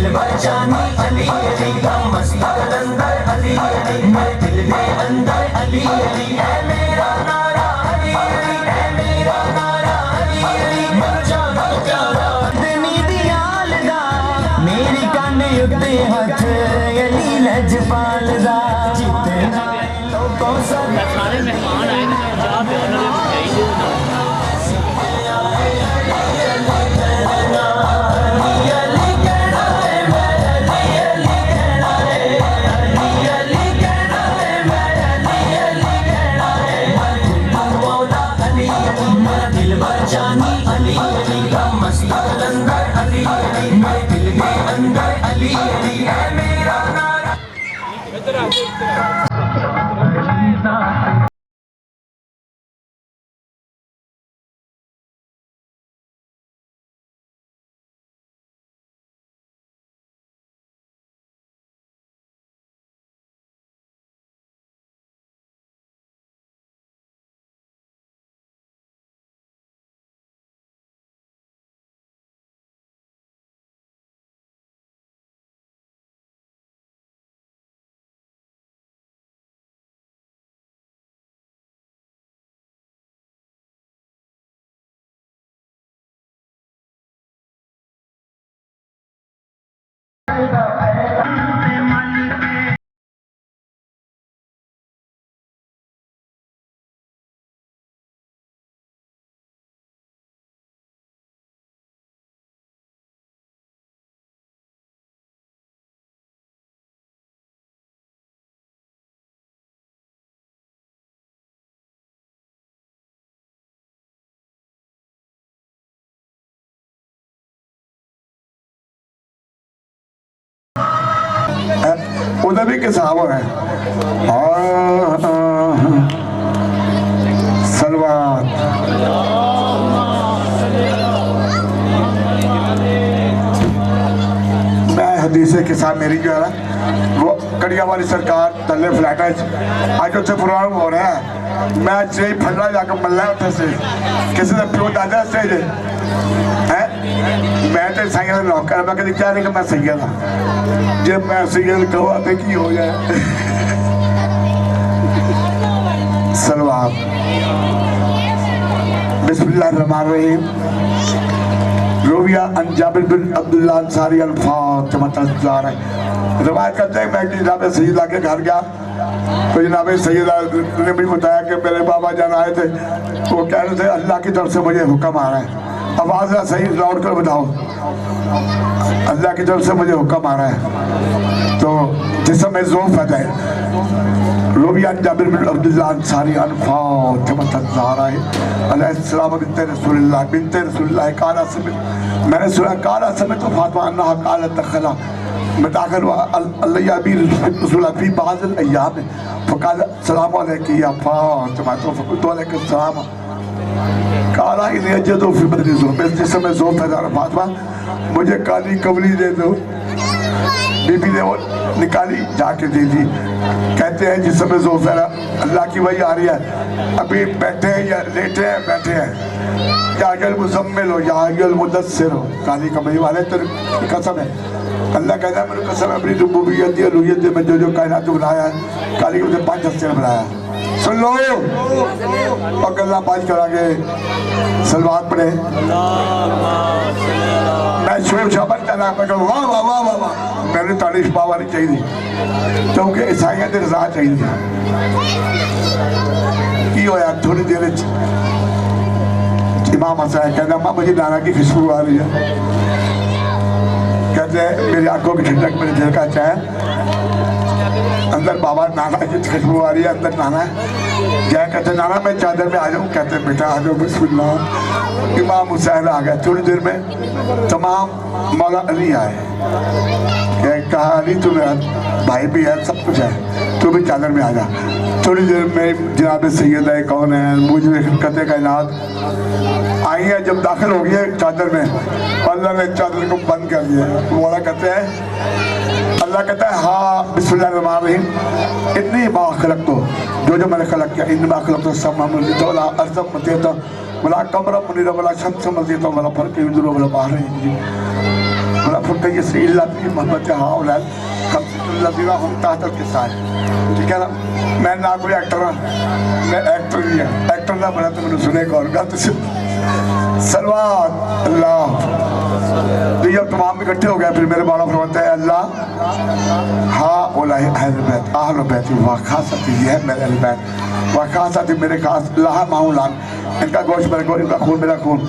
دل بھر جانی علی علی کا مست کلندر علی علی میں دل کے اندر علی علی ہے میرا نعرہ علی علی ہے میرا نعرہ علی علی مر جانا پیارا دنی دیال دا میری کان اگتے ہاتھ علی لجپال دا جتنا لوگوں سے سارے مہمان آئے ہیں جہاں پہ انہوں نے مٹھائی دے جانی علی علی کا مست کلندر علی علی میں دل کے اندر علی علی ہے میرا نعرہ ادھر بھی کساب ہے سلوات میں حدیث کساب میری جو ہے نا وہ کڑیا والی سرکار تلے فلیٹ ہے آج اتنے پروگرام ہو رہا ہے میں چاہیے پھلنا جا کر ملنا ہے اتنے سے کسی نے پیو دادا اسٹیج ہے میں تو سائیہ لوگ کر میں کہتے کیا نہیں کہ میں سیدہ تھا جب میں سیدہ کہو آتے کی ہو جائے سلوات بسم اللہ الرحمن الرحیم رویہ ان جابر بن عبداللہ انصاری الفاتحہ تزار ہے روایت کرتے ہیں میں جناب سیدہ کے گھر گیا تو جناب سیدہ نے بھی بتایا کہ میرے بابا جان آئے تھے وہ کہہ رہے تھے اللہ کی طرف سے مجھے حکم آ رہا ہے آواز صحیح لوٹ کر بتاؤ اللہ کی طرف سے مجھے حکم آ رہا ہے تو جسم میں ذوف ہے رویہ جابر بن عبداللہ انصاری فاطمہ الزہرا علیہ السلام بنت رسول اللہ قال سمعت میں نے سنا قال سمعت فاطمہ انہا قالت دخلا میں داخل ہوا اللہ ابی رسول اللہ فی بعض الایام فقال السلام علیکم یا فاطمہ تو فقلت علیکم السلام قال انہی اجدو فی بدنی ذوف میں جسم میں ذوف ہے فاطمہ مجھے کالی کولی دے دو بی بی نے وہ نکالی جا کے دے دی کہتے ہیں جس میں ذوف ہے اللہ کی وحی آ رہی ہے ابھی بیٹھے ہیں یا لیٹے ہیں بیٹھے ہیں یا اگر مزمل ہو یا اگر مدثر ہو کالی کمری والے تیری قسم ہے اللہ کہتا ہے میرے قسم ہے اپنی ربوبیت دی الوہیت دی میں جو جو کائنات بنایا ہے کالی کو 5 ہستے بنایا سن لو اور اللہ پاس کرا گے سلوات پڑھے میں شور شابر چلا میں کہا واہ واہ واہ واہ واہ میں نے تعریف پاوا نہیں چاہیے کیونکہ عیسائیت رضا چاہیے کی ہویا تھوڑی دیر امام حسین کہتے ہیں مجھے نانا کی خوشبو آ رہی ہے کہتے ہیں میری آنکھوں کی ٹھنڈک میرے دل کا چین اندر بابا نانا کی خوشبو آ رہی ہے اندر نانا ہے کیا کہتے ہیں نانا میں چادر میں آ جاؤں کہتے ہیں بیٹا آ جاؤ بسم اللہ امام حسین آ گیا تھوڑی دیر میں تمام مولا علی آئے کہا علی تو میرا بھائی بھی ہے سب کچھ ہے تو بھی چادر میں آ جا تھوڑی دیر میں جناب سیدہ کون ہے مجھے خلقت کائنات آئی ہیں جب داخل ہو گئی چادر میں اللہ نے چادر کو بند کر دیا مولا کہتے ہیں اللہ کہتا ہے ہاں بسم اللہ الرحمن الرحیم اتنی ما خلق تو جو میں نے خلق کیا ان ما خلق تو سب مملت ولا ارضم متیتا ولا قمر منیر ولا شمس مزیتا ولا فرق یندر ولا باہر ولا فٹ یسری اللہ فی محمد ہاؤلال خمسۃ الذین هم تحت القصاص. ٹھیک ہے نا. میں نہ کوئی ایکٹر ہوں, میں ایکٹر نہیں ہے, ایکٹر نہ بنا تو مجھے سنے گا اور گا تو سلوات اللہ. تو یہ تمام اکٹھے ہو گئے. پھر میرے مولا فرماتا ہے اللہ ہاں اولا اہل بیت اہل بیت وخاصتی, یہ ہے میرے اہل بیت وخاصتی میرے خاص اللہ ماؤلان. ان کا گوشت میرا گوشت, ان کا خون میرا خون.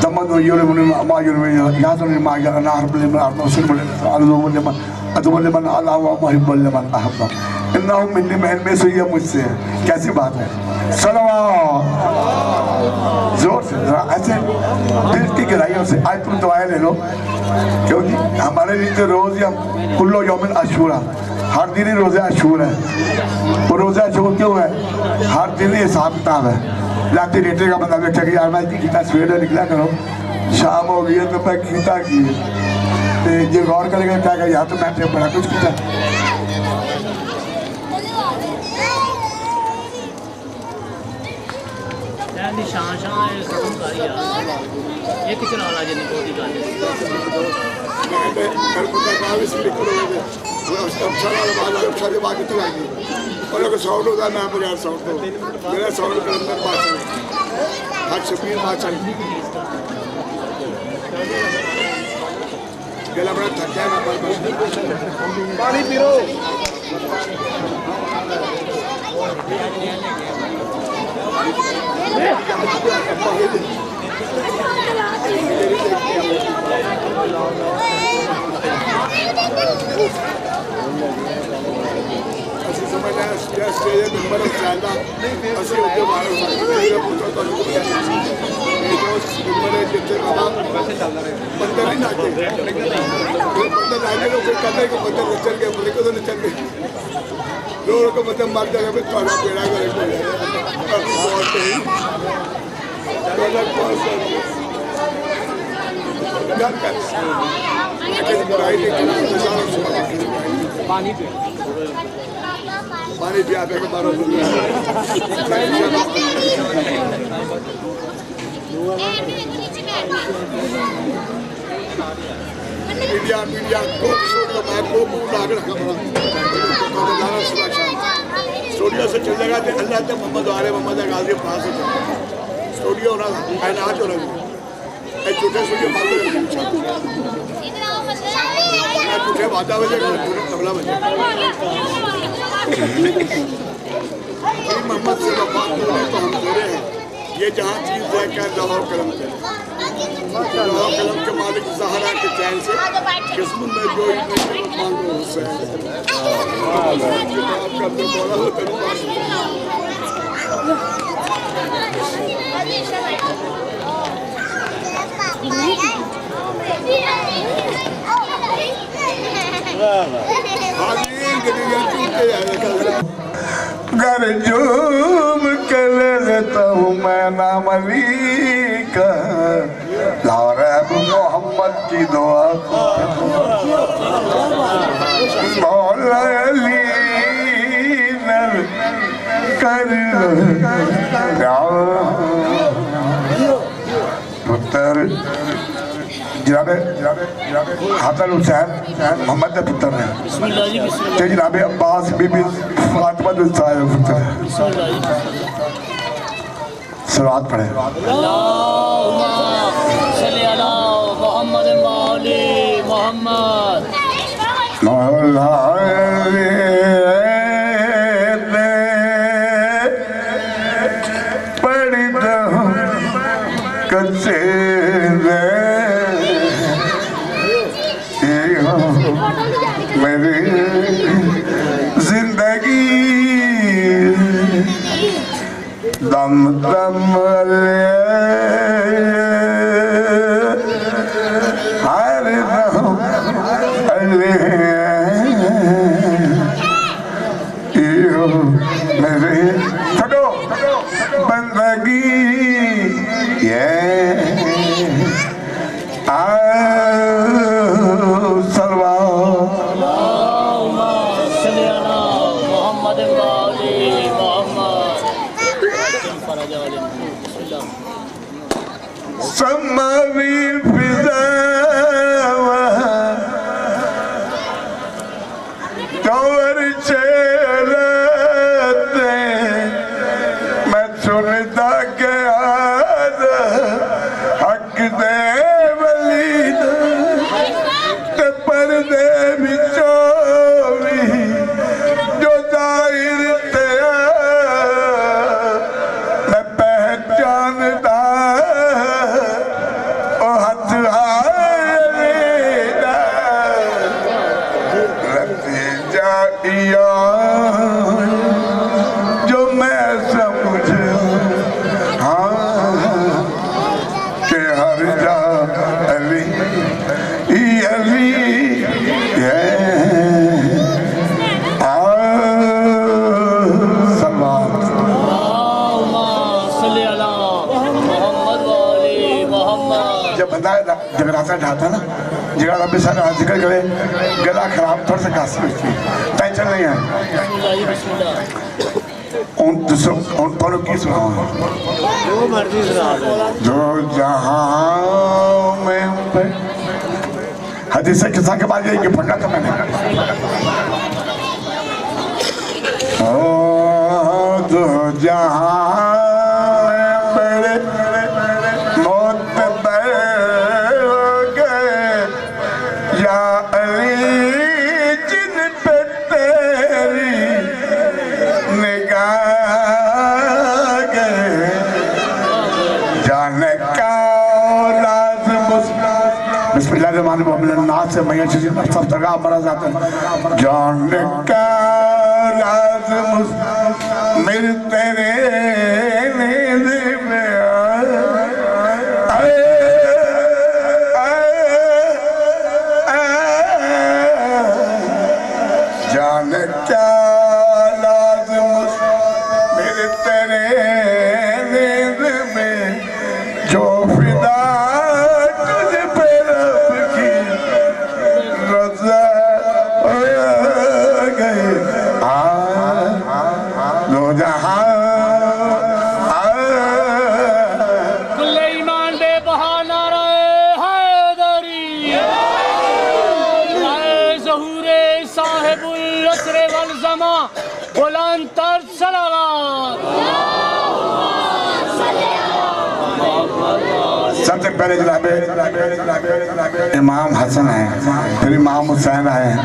دمن یورمن ما یورمن یاسن ما یرنا حرب لمن ارسل من علوم لمن ادو لمن اللہ و محب لمن احب. انہم منی محل میں سے یہ مجھ سے ہے. کیسی بات ہے. صلوات زور سے ذرا ایسے دل کی گہرائیوں سے. آج تم دعائیں لے لو کیونکہ ہمارے لیے تو روز ہی ہم کلو یومن عاشورہ, ہر دن ہی روزہ عاشور ہے. وہ روزہ عاشور کیوں ہے؟ ہر دن ہی حساب کتاب ہے. لاتے ریٹے کا بندہ بیٹھا کہ یار میں کتنا سویرے نکلا کرو, شام ہو گئی ہے تو میں کیتا کی ہے. یہ غور کرے گا کیا کہ یہاں تو میں بڑا کچھ کیتا. شان شان ختم کر یار ایک چلا لا جن کو دی گل پانی پیو. مر جائے گا تھوڑا پیڑا پانی پہ پانی پیا کے بارہ میڈیا میڈیا اسٹوڈیو سے چل جائے گا تو اللہ تک محمد آرے محمد غازی پاس ہو جائے گا. اسٹوڈیو ہو رہا ہے کائنات ہو رہا ہے. ایک چھوٹے اسٹوڈیو بات چھوٹے وعدہ بجے گا چھوٹے تبلا بجے محمد سے وفات تو ہم دے رہے ہیں. یہ جہاں چیز دیکھ کر دعا کرم کرے دعا کرم کے مالک زہرا کے چین سے قسم میں جو مانگو حسین آپ کا تو بولا ہو تیرے پاس گر جوم کے لیتا ہوں میں نام علی کا لارب محمد کی دعا مولا علی نر کر پتر جناب حسن حسین محمد پتر ہے. جناب عباس بی بی فاطمہ صاحب پتر ہے. صلوات پڑھے. اللہم صلی علی محمد مولی محمد. مولا پڑھ دو کسے میری زندگی دم دم ہر دم میرے چھوٹو بندگی سماوی فضا دا او ہتھ دا رتی جائیا جو میں سمجھا کہ ہر جا علی علی جب بندہ جگراتا ڈھاتا نا جگہ رب سارا ذکر کرے گلا خراب تھوڑا سا کاسی ہوتی ٹینشن نہیں ہے ان پڑھو کی سناؤں جو جہاں میں حدیث قصہ کے بعد یہ پڑھنا تھا میں نے جو جہاں بڑے معتبر ہو گئے یا علی جن پہ تیری نگاہ گئے جانے کا لازم بسم اللہ الرحمن الرحیم الناس سے میاں چیزیں سب ترگاہ مرض آتا ہے جانے کا لازم مل تیرے نیند میں جانے کیا لازم مل تیرے نیند میں جو فدا تجھ پہ رب کی رضا ہو گئے دو جہاں کل ایمان بے بہا نعرہ حیدری نعرہ ظہور صاحب العصر والزمان بلند تر صلوات سب سے پہلے جناب امام حسن ہیں پھر امام حسین ہیں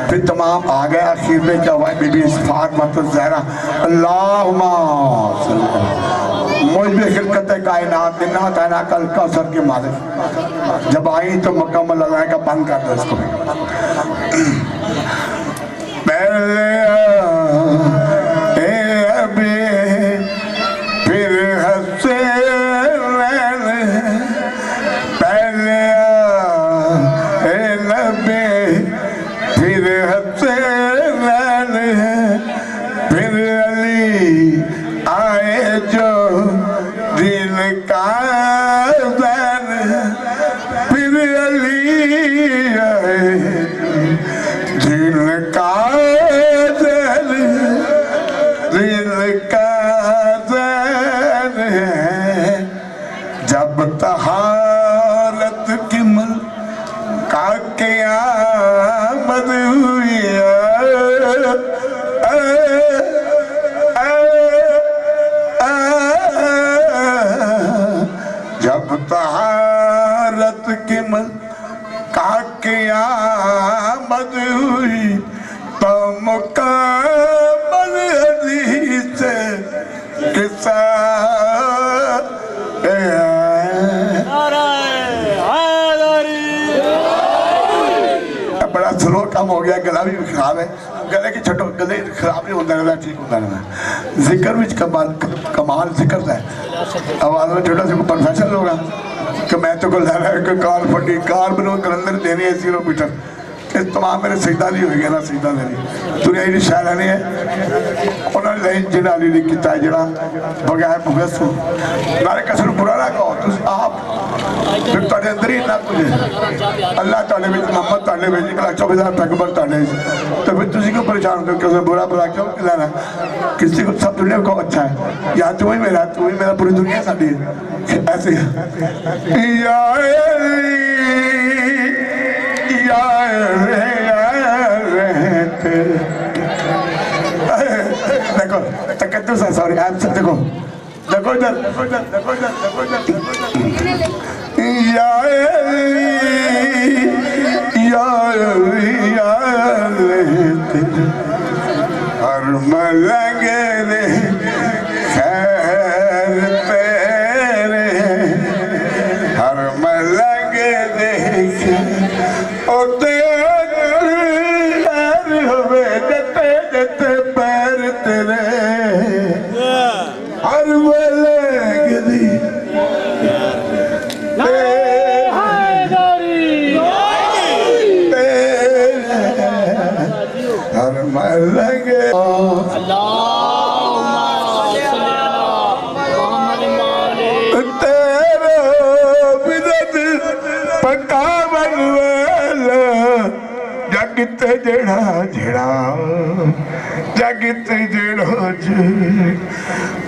پھر تمام آگئے آخر میں کیا ہوا ہے بی بی فاطمہ الزہرا اللہم صلی اللہ مجھ بھی خلقت کائنات انہا تعینہ کل کوثر کی مالک جب آئی تو مکمل اللہ کا بند کر دو اس کو پہلے ابھی پھر حسین پہلے نبی پھر حسین پھر علی آئے جو دل کا زین پھر علی آئے دل کا زین دل کا زین جب طہارت کی مل کا قیامت ہوئی جب طہارت کی مل کا قیامت ہوئی تو مکمل حدیث قصہ بڑا سلو کم ہو گیا گلا بھی خراب ہے گلے کی چھٹو گلے خراب نہیں ہوتا رہتا ٹھیک ہوتا رہتا ذکر بھی کمال ذکر ہے آواز میں چھوٹا سے پروفیشنل ہوگا کہ میں تو کو لے رہا ہے کہ کار پھٹی کار بنو کلندر دینی ہے 0 میٹر اس تمام میرے سجدہ نہیں ہوئی گیا نا سجدہ دینی دنیا ہی شاعرہ نہیں ہے انہوں نے لہی جنہ علی نے کتا ہے جنہ بغیر مغیس ہو نارے کسر برا نہ کہو تو آپ پھر تاڑے اندر ہی نہ کچھ اللہ تعالیٰ بھی محمد تعالیٰ بھی نکلا 24,000 پیغمبر تعالیٰ تو پھر تجھے کو پریشان ہوتے کسر برا بلا کیوں کلانا کسی کو سب دنیا کو اچھا ہے یا تو ہی میرا پوری دنیا ساڑھی ہے ایسے یا دیکھو تقدس ہے سوری آپ سے دیکھو دیکھو ادھر یا ہر ملنگ خیر پہ تے جڑا جڑا جگ تے جڑا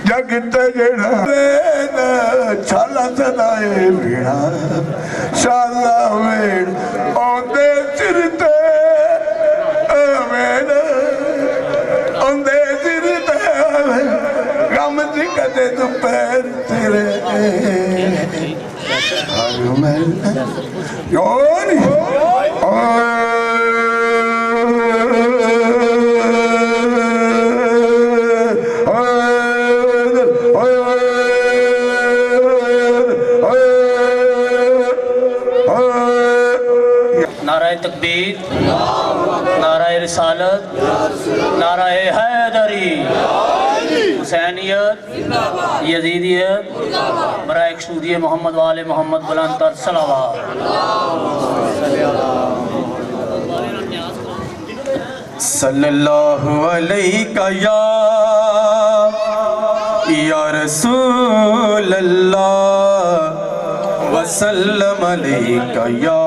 جگ تے جڑا چھالا سدائے بھیڑا شالا ویڑ آندے سر تے آمین آندے سر تے غم جی کدے دوپہر تیرے یونی نعرہ تکبیر، نعرہ رسالت، نعرہ حیدری، حسینیت، یزیدیت، برائے اقصودی محمد وآل محمد بلند تر صلوات۔ صلی اللہ علیہ یا رسول اللہ وسلم علیہ یا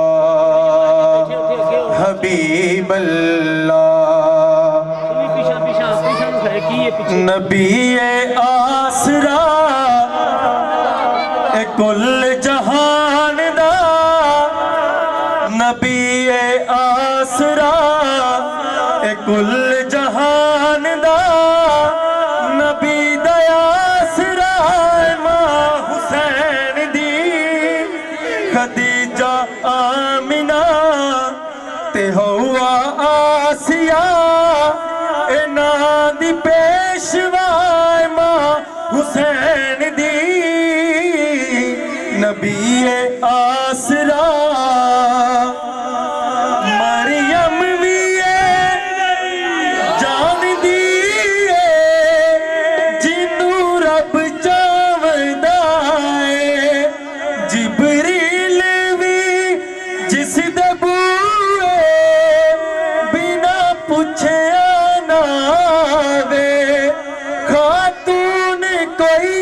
حبیب اللہ نبی آسرا کل جہان دا نبی آسرا کل جہان دا نبی دیا آسرا ماں حسین دی خدیجہ آمنہ تے ہوا آسیہ اینا دی پیشوائے ماں حسین دی نبی آسرا مریم بھی جان دی جنوں رب چاودائے جبریل بھی جس دبوئے بنا پوچھے آنا دے خاتون کوئی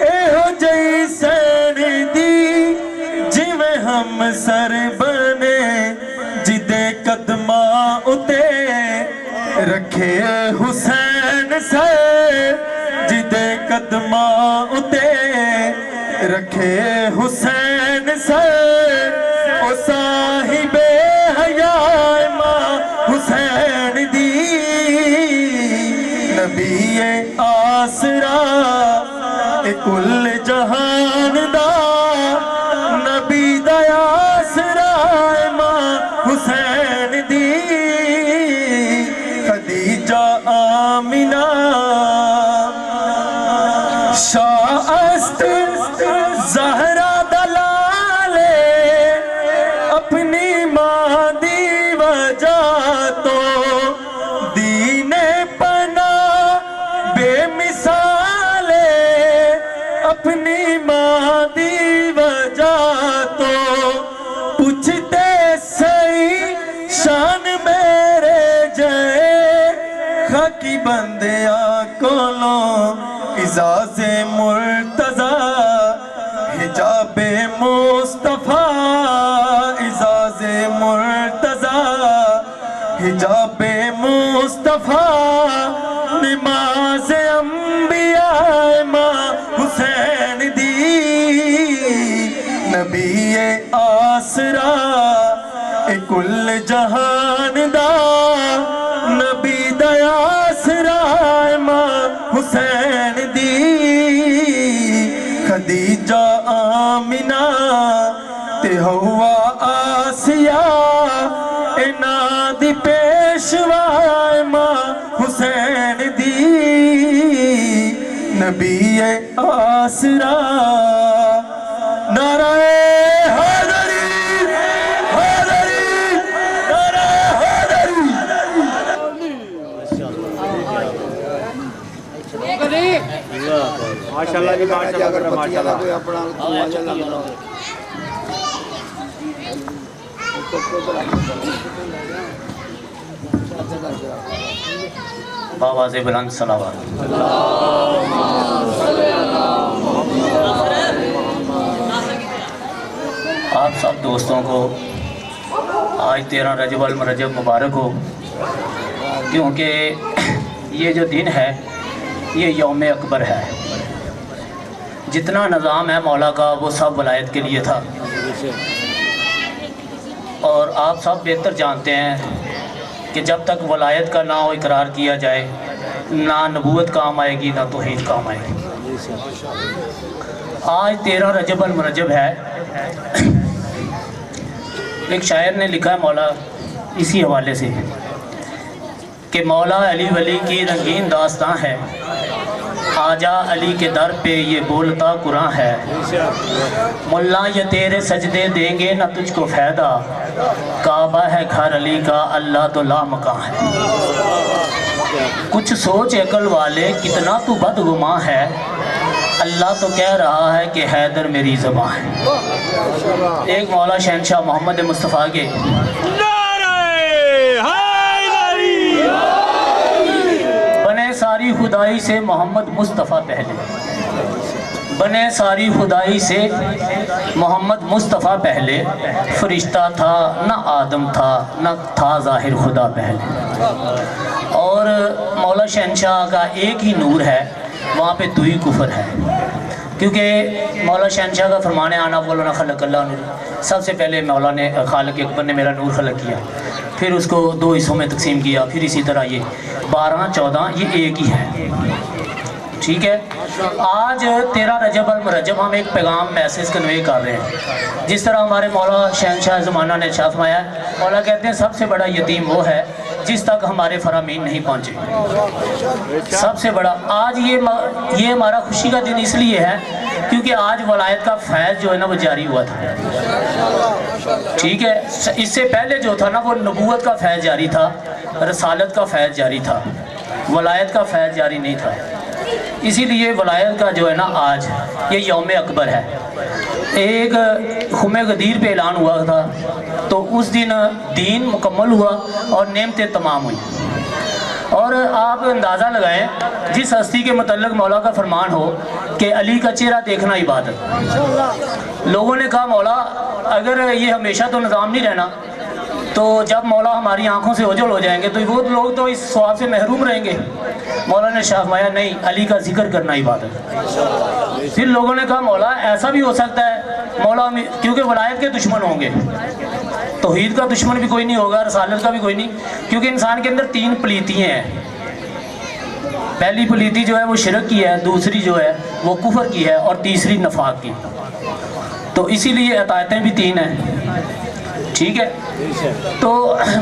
ایہو جیسن دی جویں ہم سر بنے جدے قدماں اتے رکھے حسین سر جدے قدماں اتے رکھے حسین سر او صاحب حیاء ماں حسین دی نبی آسرا کل جہان دا نبی دا آسرا ماں حسین دی خدیجہ آمنہ شاست زہرا دلالے اپنی ماں دی وجہ تو دین پنا بے مثالے اپنی ماں دی وجہ تو پوچھتے صحیح شان میرے جائے خاکی بندیاں کولوں اعزاز مرتضی حجاب مصطفیٰ اعزاز مرتضی حجاب مصطفیٰ نماز انبیاء ماں حسین دی نبی آسرا کل جہان دا نبی دا آسرا ماں حسین دی خدیجہ آمنہ تے ہوا آسیہ اینا دی پیشوائے ماں حسین دی نبی آسرا نعرہ حیدری حیدری نعرہ حیدری ماشاءاللہ جی ماشاءاللہ ماشاءاللہ بابا سے بلند صلوات۔ آپ سب دوستوں کو آج 13 رجب المرجب مبارک ہو، کیونکہ یہ جو دن ہے یہ یوم اکبر ہے۔ جتنا نظام ہے مولا کا وہ سب ولایت کے لیے تھا، اور آپ سب بہتر جانتے ہیں کہ جب تک ولایت کا نہ اقرار کیا جائے نہ نبوت کام آئے گی نہ توحید کام آئے گی۔ آج 13 رجب المرجب ہے۔ ایک شاعر نے لکھا ہے مولا اسی حوالے سے کہ مولا علی ولی کی رنگین داستان ہے، آجا علی کے در پہ یہ بولتا قرآن ہے، ملا یہ تیرے سجدے دیں گے نہ تجھ کو فائدہ، کعبہ ہے گھر علی کا اللہ تو لامکاں ہے۔ کچھ سوچ عقل والے کتنا تو بدگماں ہے، اللہ تو کہہ رہا ہے کہ حیدر میری زبان ہے۔ ایک مولا شہنشاہ محمد مصطفیٰ کے بنے ساری خدائی سے محمد مصطفیٰ پہلے، بنے ساری خدائی سے محمد مصطفیٰ پہلے، فرشتہ تھا نہ آدم تھا نہ تھا ظاہر خدا پہلے۔ اور مولا شہنشاہ کا ایک ہی نور ہے، وہاں پہ دو ہی کفر ہے، کیونکہ مولا شہنشاہ کا فرمان ہے آنا بولنا خلق اللہ نور۔ سب سے پہلے مولا نے خالق اکبر نے میرا نور خلق کیا، پھر اس کو 2 حصوں میں تقسیم کیا، پھر اسی طرح یہ 12 14 یہ ایک ہی ہے، ٹھیک ہے۔ آج 13 رجب المرجب ہم ایک پیغام میسیج کنوے کر رہے ہیں، جس طرح ہمارے مولا شہنشاہ زمانہ نے ارشاد فرمایا ہے، مولا کہتے ہیں سب سے بڑا یتیم وہ ہے جس تک ہمارے فرامین نہیں پہنچے۔ سب سے بڑا آج یہ ہمارا خوشی کا دن اس لیے ہے کیونکہ آج ولایت کا فیض جو ہے نا وہ جاری ہوا تھا، ٹھیک ہے۔ اس سے پہلے جو تھا نا وہ نبوت کا فیض جاری تھا، رسالت کا فیض جاری تھا، ولایت کا فیض جاری نہیں تھا۔ اسی لیے ولایت کا جو ہے نا آج یہ یوم اکبر ہے۔ ایک خم غدیر پہ اعلان ہوا تھا تو اس دن دین مکمل ہوا اور نعمتیں تمام ہوئی۔ اور آپ اندازہ لگائیں جس ہستی کے متعلق مولا کا فرمان ہو کہ علی کا چہرہ دیکھنا عبادت، لوگوں نے کہا مولا اگر یہ ہمیشہ تو نظام نہیں رہنا تو جب مولا ہماری آنکھوں سے اوجھل ہو جائیں گے تو وہ لوگ تو اس ثواب سے محروم رہیں گے۔ مولا نے فرمایا نہیں، علی کا ذکر کرنا عبادت۔ پھر لوگوں نے کہا مولا ایسا بھی ہو سکتا ہے مولا، کیونکہ ولایت کے دشمن ہوں گے، توحید کا دشمن بھی کوئی نہیں ہوگا، رسالت کا بھی کوئی نہیں، کیونکہ انسان کے اندر 3 پلیتیاں ہیں۔ پہلی پلیتی جو ہے وہ شرک کی ہے، دوسری جو ہے وہ کفر کی ہے، اور تیسری نفاق کی۔ تو اسی لیے عطایتیں بھی 3 ہیں، ٹھیک ہے۔ تو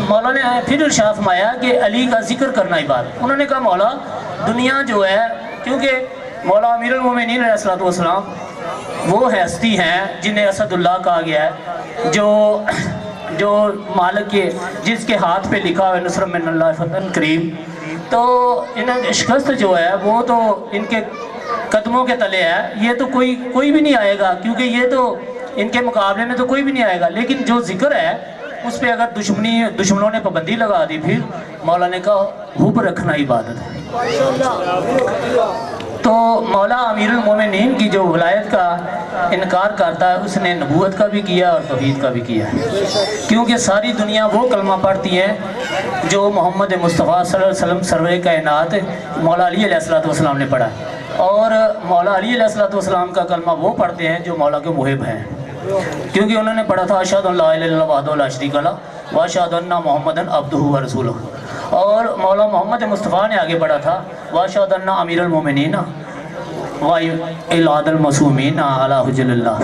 مولا نے پھر ارشاد فرمایا کہ علی کا ذکر کرنا عبادت۔ انہوں نے کہا مولا دنیا جو ہے، کیونکہ مولا امیر المومنین علیہ السلام وہ ہستی ہیں جنہیں اسد اللہ کہا گیا ہے، جو مالک کے جس کے ہاتھ پہ لکھا ہوئے نصر من اللہ فتح کریم۔ تو انہیں شکست جو ہے وہ تو ان کے قدموں کے تلے ہے، یہ تو کوئی بھی نہیں آئے گا، کیونکہ یہ تو ان کے مقابلے میں تو کوئی بھی نہیں آئے گا۔ لیکن جو ذکر ہے اس پہ اگر دشمنوں نے پابندی لگا دی، پھر مولا نے کہا حب رکھنا عبادت ہے۔ تو مولا امیر المومنین کی جو ولایت کا انکار کرتا ہے اس نے نبوت کا بھی کیا اور توحید کا بھی کیا ہے، کیونکہ ساری دنیا وہ کلمہ پڑھتی ہے جو محمد مصطفیٰ صلی اللہ علیہ وسلم سرور کائنات مولا علی علیہ السلام نے پڑھا، اور مولا علی علیہ السلام کا کلمہ وہ پڑھتے ہیں جو مولا کے محب ہیں، کیونکہ انہوں نے پڑھا تھا اشہد ان لا الہ الا اللہ وحدہ لا شریک لہ واشہد ان محمدًا عبدہ ورسولہ، اور مولا محمد مصطفیٰ نے آگے پڑھا تھا واشہد ان امیر المومنین وَإِلَادَ الْمَسُومِينَ عَلَى حُجِّلِ اللَّهِ۔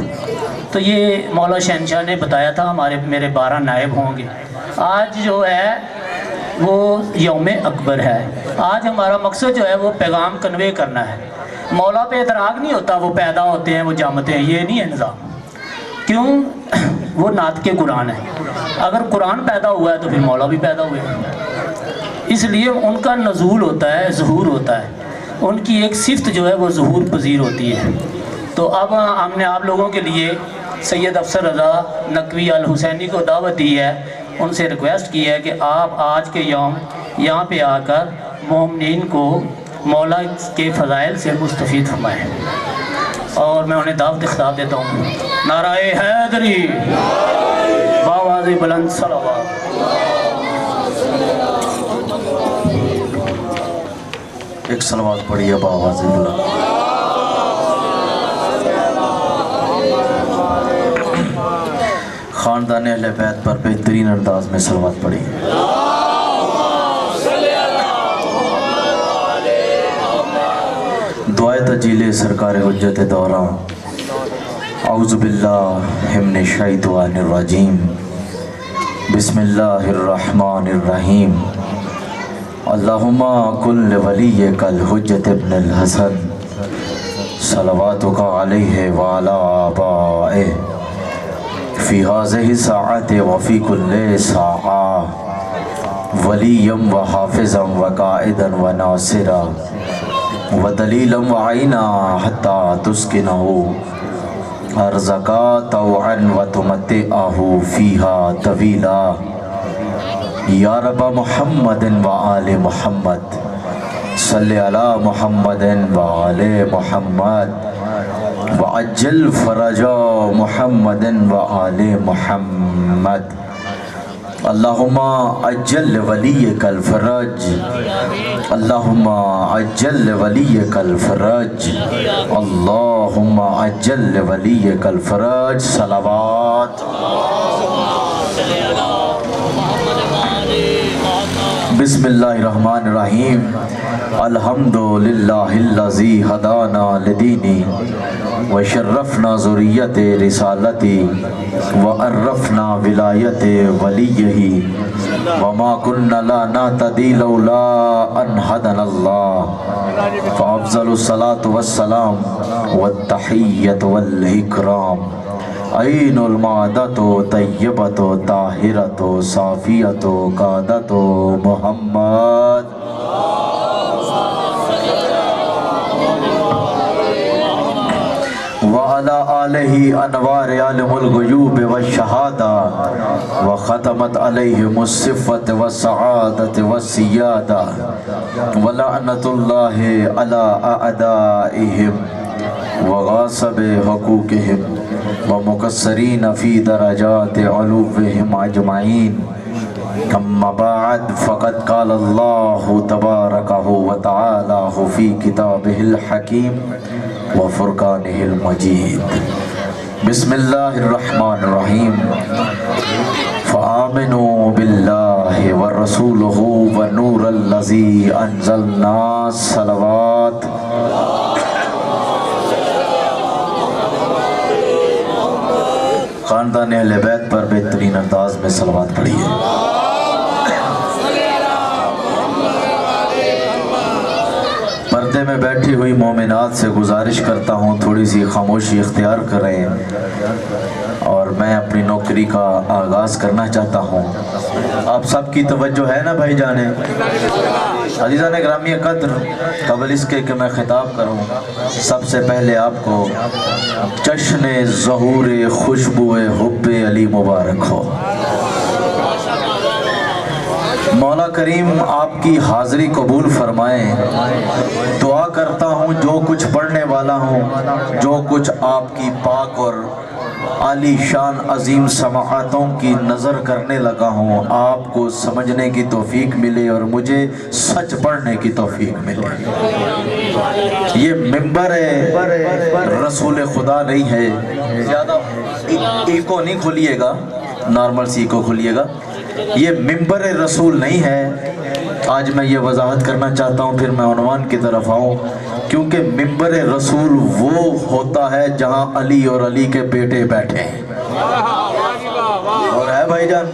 تو یہ مولا شہنشاہ نے بتایا تھا میرے 12 نائب ہوں گے۔ آج جو ہے وہ یوم اکبر ہے، آج ہمارا مقصد جو ہے وہ پیغام کنوے کرنا ہے۔ مولا پہ اعتراض نہیں ہوتا، وہ پیدا ہوتے ہیں وہ جامتے ہیں، یہ نہیں ہے نظام، کیوں؟ وہ نعت کے قرآن ہے، اگر قرآن پیدا ہوا ہے تو پھر مولا بھی پیدا ہوئے ہیں، اس لیے ان کا نزول ہوتا ہے، ظہور ہوتا ہے، ان کی ایک صفت جو ہے وہ ظہور پذیر ہوتی ہے۔ تو اب ہم نے آپ لوگوں کے لیے سید افسر رضا نقوی الحسینی کو دعوت دی ہے، ان سے ریکویسٹ کی ہے کہ آپ آج کے یوم یہاں پہ آ کر مومنین کو مولا کے فضائل سے مستفید فرمائیں، اور میں انہیں دعوت خطاب دیتا ہوں۔ نعرہ حیدری، باواز بلند صلوات۔ ایک صلوات پڑھیے بآواز بلند. خاندان اہل بیت پر بہترین انداز میں صلوات پڑھیے. دعائے تجلیل سرکار حجت دورہ. اعوذ باللہ من الشیطان الرجیم. بسم اللہ الرحمن الرحیم. اللہم کل ولیک الحجت ابن الحسن صلواتک علیہ وعلی آبائہ فی هذه الساعة وفی کل ساعة ولیا وحافظا وقائدا وناصرا ودلیلا وعینا حتی تسکنہ ارزقا طوعا وتمتعہ فیہا طویلا. یا رب محمد وآل محمد صلی علی محمد وآل محمد وعجل فرج محمد وآل محمد. اللہم عجل ولیک الفرج. اللہم عجل ولیک الفرج. اللہم عجل ولیک الفرج. صلوات. بسم اللہ الرحمن الرحیم. الحمدللہ الذی ہدانا لدینی وشرفنا ذریت رسالتی وعرفنا ولایت ولیہ وما کننا لا نهتدی لولا ان هدانا اللہ. فافضل الصلاة والسلام والتحیۃ والاکرام. عین المعدت طیبت طاہرت صافیت قادت محمد. وعلى آلہ انوار عالم الغیوب والشہادہ وختمت علیہم الصفت والسعادت والسیادہ ولعنت اللہ علی اعدائہم وغاصب حقوقہم ومقصرین فی درجات علوہم اجمعین. اما بعد فقد قال اللہ تبارک وتعالی فی کتابہ الحکیم وفرقانہ المجید. بسم اللہ الرحمن الرحیم. فآمنوا باللہ ورسولہ ونور الذی انزلنا. صلوات. خاندان اہل بیت پر بہترین انداز میں صلوات پڑھیے. پردے میں بیٹھی ہوئی مومنات سے گزارش کرتا ہوں تھوڑی سی خاموشی اختیار کریں اور میں اپنی نوکری کا آغاز کرنا چاہتا ہوں. آپ سب کی توجہ ہے نا بھائی جانے؟ عزیزان گرامی قدر، قبل اس کے کہ میں خطاب کروں سب سے پہلے آپ کو جشن ظہور خوشبو حب علی مبارک ہو. مولا کریم آپ کی حاضری قبول فرمائیں. دعا کرتا ہوں جو کچھ پڑھنے والا ہوں، جو کچھ آپ کی پاک اور عالی شان عظیم سماعتوں کی نظر کرنے لگا ہوں، آپ کو سمجھنے کی توفیق ملے اور مجھے سچ پڑھنے کی توفیق ملے. یہ ممبر رسول خدا نہیں ہے. زیادہ ایکو نہیں کھولیے گا، نارمل سی ایکو کھولیے گا. یہ ممبر رسول نہیں ہے. آج میں یہ وضاحت کرنا چاہتا ہوں، پھر میں عنوان کی طرف آؤں. کیونکہ ممبر رسول وہ ہوتا ہے جہاں علی اور علی کے بیٹے بیٹھے ہیں. اور ہے بھائی جان؟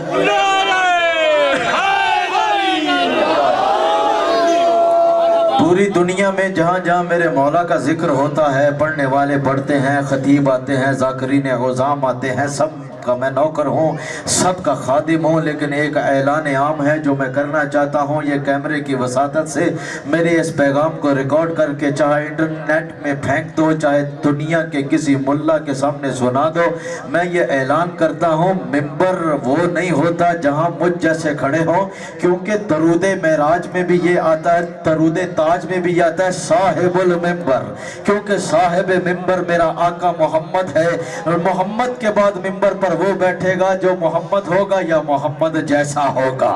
پوری دنیا میں جہاں جہاں میرے مولا کا ذکر ہوتا ہے، پڑھنے والے پڑھتے ہیں، خطیب آتے ہیں، ذاکرین عظام آتے ہیں، سب کا میں نوکر ہوں، سب کا خادم ہوں. لیکن ایک اعلان عام ہے جو میں کرنا چاہتا ہوں. یہ کیمرے کی وساطت سے میرے اس پیغام کو ریکارڈ کر کے چاہے انٹرنیٹ میں پھینک دو، چاہے دنیا کے کسی ملا کے سامنے سنا دو. میں یہ اعلان کرتا ہوں، ممبر وہ نہیں ہوتا جہاں مجھ جیسے کھڑے ہوں. کیونکہ درود معراج میں بھی یہ آتا ہے، درود تاج میں بھی آتا ہے صاحب الممبر. کیونکہ صاحب ممبر میرا آقا محمد ہے، اور محمد کے بعد ممبر پر وہ بیٹھے گا جو محمد ہوگا یا محمد جیسا ہوگا.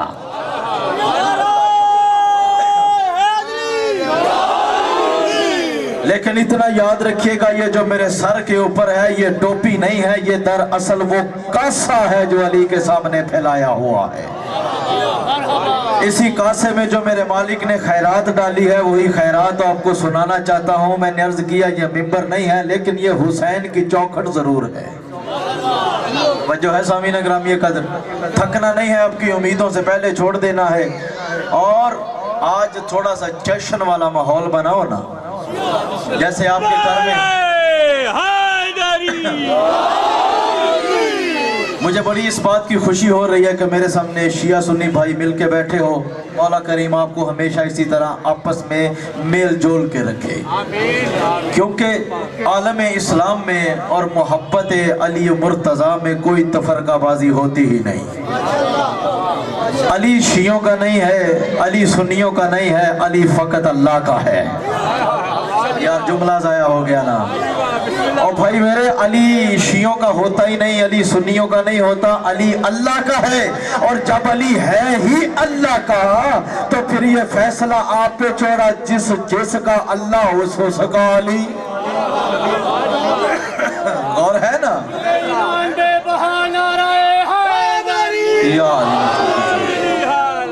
लेकिन इतना याद रखिएगा, ये जो मेरे सर के ऊपर है ये टोपी नहीं है, ये दरअसल वो कासा है जो अली के सामने फैलाया हुआ है। इसी कासे में जो मेरे मालिक ने खैरात डाली है वही खैरात आपको सुनाना चाहता हूँ। मैंने अर्ज किया ये मिंबर नहीं है लेकिन ये हुसैन की चौखट जरूर है। जो है सामीन ग्रामीय कदर, थकना नहीं है, आपकी उम्मीदों से पहले छोड़ देना है। और आज थोड़ा सा जश्न वाला माहौल बनाओ ना, जैसे आपके घर में। मुझे बड़ी इस बात की खुशी हो रही है कि मेरे सामने शिया सुन्नी भाई मिल के बैठे हो। मौला करीम आपको हमेशा इसी तरह आपस में मेल जोल के रखे, क्योंकि आलम इस्लाम में और मोहब्बत अली मुर्तज़ा में कोई तफरकाबाजी होती ही नहीं। अली शियों का नहीं है, अली सुन्नियों का नहीं है, अली फ़कत अल्लाह का है। यार जुमला ज़ाया हो गया ना। और भाई मेरे, अली शियों का होता ही नहीं, अली सुन्नियों का नहीं होता, अली अल्लाह का है। और जब अली है ही अल्लाह का तो फिर ये फैसला आप पे छोड़ा, जिसका अल्लाह उसका अली। और है ना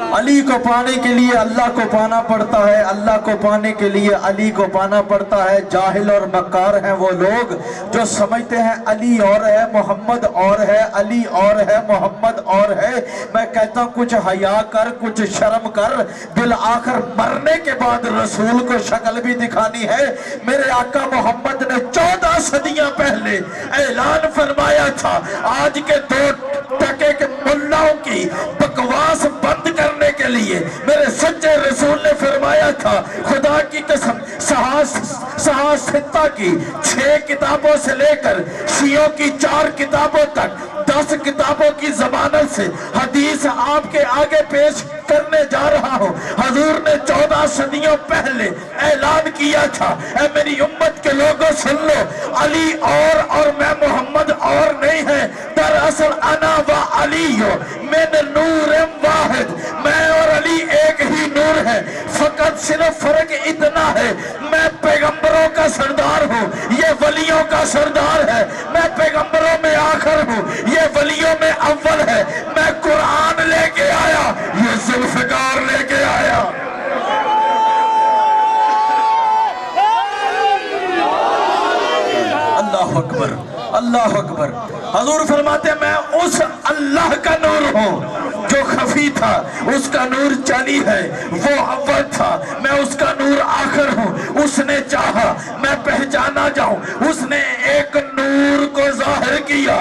अली को पाने के लिए अल्लाह को पाना पड़ता है, अल्लाह को पाने के लिए अली को पाना पड़ता है। जाहिल और मक्कार हैं वो लोग जो समझते हैं अली और है, मोहम्मद और है, अली और है, मोहम्मद और है। मैं कहता हूँ कुछ हया कर, कुछ शर्म कर। बिल आखिर मरने के बाद रसूल को शक्ल भी दिखानी है। मेरे आका मोहम्मद ने 14 सदियां पहले ऐलान फरमाया था, आज के 2 टके के मुल्लाओं की बकवास बंद करने के लिए मेरे सच्चे रसूल ने फरमाया था, खुदा की कसम सहासिता की 6 किताबों से लेकर शियों की 4 किताबों तक 10 किताबों की ज़मानत से हदीस आपके आगे पेश करने जा रहा हूँ। हजूर ने 14 सदियों पहले ऐलान किया था, ऐ मेरी उम्मत के लोगों सुन लो, अली और मैं मोहम्मद और नहीं है। दरअसल अना व अली हो मैंने नूर वाहिद, मैं और अली एक ही नूर है। फकत सिर्फ फर्क इतना है, मैं पैगंबरों का सरदार हूँ, ये वलियों का सरदार है। मैं पैगंबरों में आखिर हूँ, ये वलियों में अव्वल है। मैं कुरान लेके आया, ये जुल्फ़िकार लेके आया। अल्लाह अकबर, अल्लाह अकबर। हजूर फरमाते मैं उस अल्लाह का नूर हूँ जो खफी था, उसका नूर जाली है, वो अव्वल था, मैं उसका नूर आखिर हूँ। उसने चाहा मैं पहचाना जाऊं, उसने एक नूर को जाहिर किया,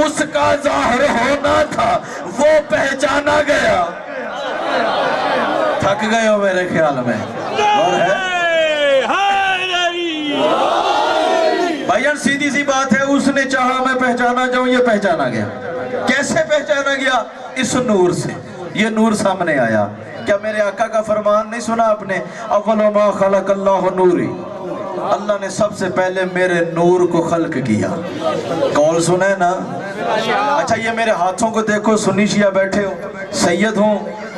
उसका जाहिर होना था, वो पहचाना गया। थक गए हो मेरे ख्याल में। और है भाईजान, सीधी सी बात है, उसने चाहा मैं पहचाना जाऊं, ये पहचाना गया। कैसे पहचाना गया? इस नूर से। ये नूर सामने आया। क्या मेरे आका का फरमान नहीं सुना आपने? अव्वल मा खलक़ल्लाहु नूरी, अल्लाह ने सबसे पहले मेरे नूर को खल्क किया। कौल सुना है ना? अच्छा ये मेरे हाथों को देखो, सुन्नी शिया बैठे हो, सैयद हूँ,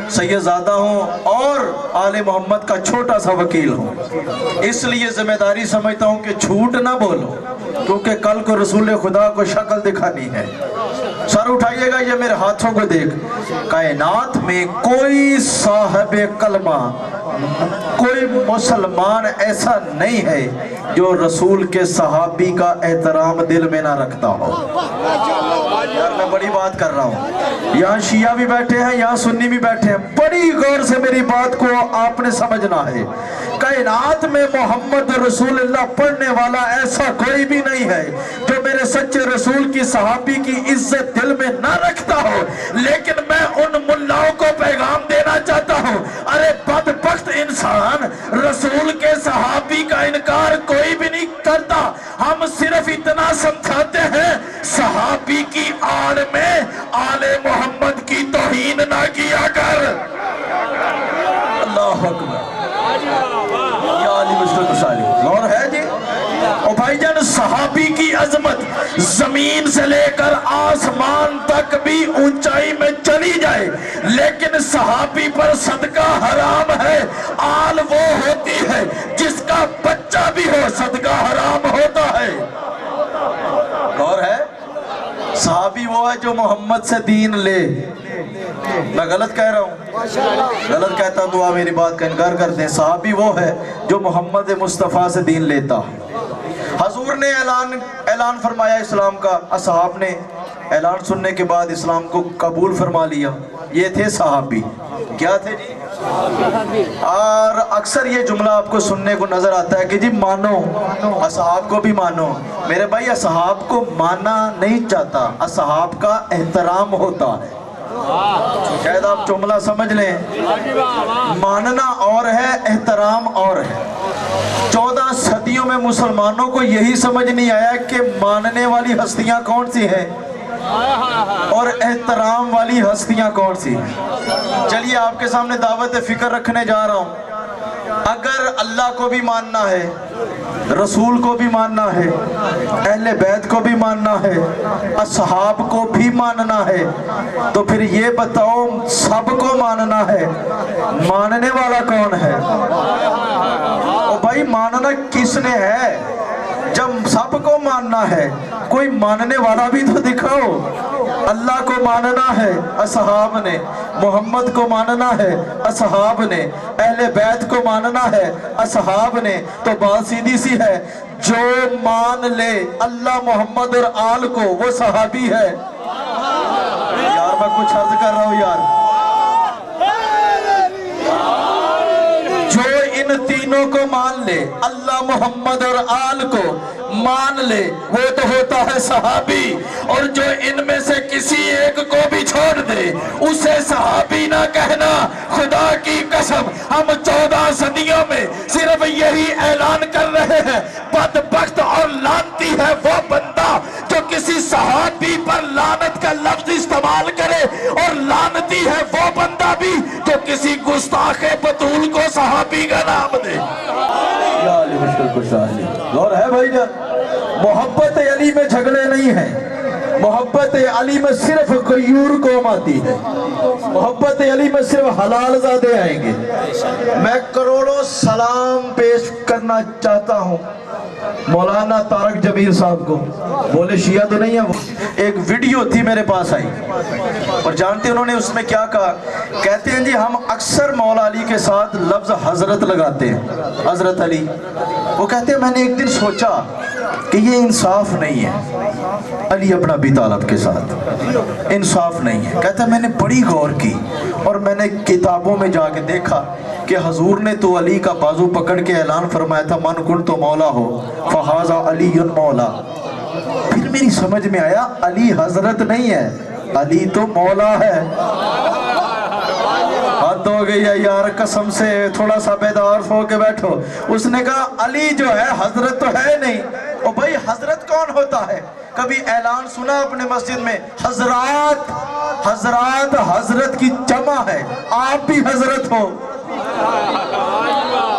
सैयदजादा हूँ और आले मोहम्मद का छोटा सा वकील हूँ। इसलिए जिम्मेदारी समझता हूँ कि झूठ ना बोलो, क्योंकि कल को रसूल खुदा को शक्ल दिखानी है। सर उठाइएगा, ये मेरे हाथों को देख। कायनात में कोई साहिबे कलमा, कोई मुसलमान ऐसा नहीं है जो रसूल के सहाबी का एहतराम दिल में ना रखता हो। यार मैं बड़ी बात कर रहा हूँ, यहाँ शिया भी बैठे हैं, यहाँ सुन्नी भी बैठे हैं। बड़ी गौर से मेरी बात को आपने समझना है। कायनात में मोहम्मद रसूलुल्लाह पढ़ने वाला ऐसा कोई भी नहीं है जो मेरे सच्चे रसूल की सहाबी की इज्जत दिल में ना रखता हो। लेकिन मैं उन मुल्लाओं को पैगाम देना चाहता हूँ, अरे बदबख्त इंसान, रसूल के सहाबी का इनकार कोई भी नहीं करता। हम सिर्फ इतना समझाते हैं, सहाबी की आड़ में आले मोहम्मद की तौहीन ना किया कर। अल्लाह अकबर। और है जी। और भाईजान, सहाबी की अजमत जमीन से लेकर आसमान तक भी ऊंचाई में चली जाए, लेकिन सहाबी पर सदका हराम है। आल वो होती है जिसका बच्चा सहाबी हो सदका हराम होता है। और है सहाबी वो है जो मोहम्मद से दीन ले। मैं गलत कह रहा हूँ? गलत कहता तो आप मेरी बात का इनकार कर दें। सहाबी वो है जो मोहम्मद मुस्तफ़ा से दीन लेता। हजूर ने ऐलान फरमाया इस्लाम का, असहाब ने ऐलान सुनने के बाद इस्लाम को कबूल फरमा लिया। ये थे सहाबी। क्या थे जी? और अक्सर ये जुमला आपको सुनने को नजर आता है कि जी मानो, असहाब को भी मानो। मेरे भाई असहाब को माना नहीं चाहता, असहाब का एहतराम होता है। शायद आप जुमला समझ लें। मानना और है, एहतराम और है। 14 सदियों में मुसलमानों को यही समझ नहीं आया कि मानने वाली हस्तियां कौन सी हैं और एहतराम वाली हस्तियां कौन सी हैं। चलिए आपके सामने दावत फिक्र रखने जा रहा हूं। अगर अल्लाह को भी मानना है, रसूल को भी मानना है, अहले बैत को भी मानना है, असहाब को भी मानना है, तो फिर ये बताओ सबको मानना है, मानने वाला कौन है? ओ भाई मानना किसने है? जब सबको मानना है कोई मानने वाला भी तो दिखाओ। अल्लाह को मानना है असहाब ने, मोहम्मद को मानना है असहाब ने, अहले बैत को मानना है असहाब ने। तो बात सीधी सी है, जो मान ले अल्लाह मोहम्मद और आल को वो सहाबी है। यार मैं कुछ अर्ज कर रहा हूँ यार। जो इन तीनों को मान ले, अल्लाह मोहम्मद और आल को मान ले, वो तो होता है सहाबी। और जो इनमें से किसी एक को भी छोड़ दे उसे सहाबी ना कहना। खुदा की कसम हम 14 सदियों में सिर्फ यही ऐलान कर रहे हैं। बदबख्त और लानती है वो बंदा जो किसी सहाबी पर लानत का लफ्ज इस्तेमाल करे, और लानती है वो बंदा भी जो किसी गुस्ताखे बतूल को सहाबी का नाम दे। गौर है भाई जान, मोहब्बत अली में झगड़े नहीं है, मोहब्बत अली में सिर्फ गयूर कौम आती है, मोहब्बत अली में सिर्फ हलाल ज़ादे आएंगे। मैं करोड़ों सलाम पेश करना चाहता हूँ मौलाना तारक जमीर साहब को। बोले शिया तो नहीं है वो। एक वीडियो थी मेरे पास आई, और जानते उन्होंने उसमें क्या कहा? कहते हैं जी हम अक्सर मौला अली के साथ लफ्ज हजरत लगाते हैं, हजरत अली। वो कहते हैं मैंने एक दिन सोचा कि ये इंसाफ नहीं है अली अपना अबी तालिब के साथ, इंसाफ नहीं है। कहता मैंने बड़ी गौर की और मैंने किताबों में जाके देखा कि हजूर ने तो अली का बाजू पकड़ के ऐलान फरमाया था मन कुन तो मौला हो फहाजा अली मौला। फिर मेरी समझ में आया अली हजरत नहीं है, अली तो मौला है। हद हो गई है यार, कसम से थोड़ा सा बेदार हो के बैठो। उसने कहा अली जो है हजरत तो है नहीं। ओ भाई हजरत कौन होता है? कभी ऐलान सुना अपने मस्जिद में हजरात? हजरात हजरत की जमा है, आप भी हजरत हो।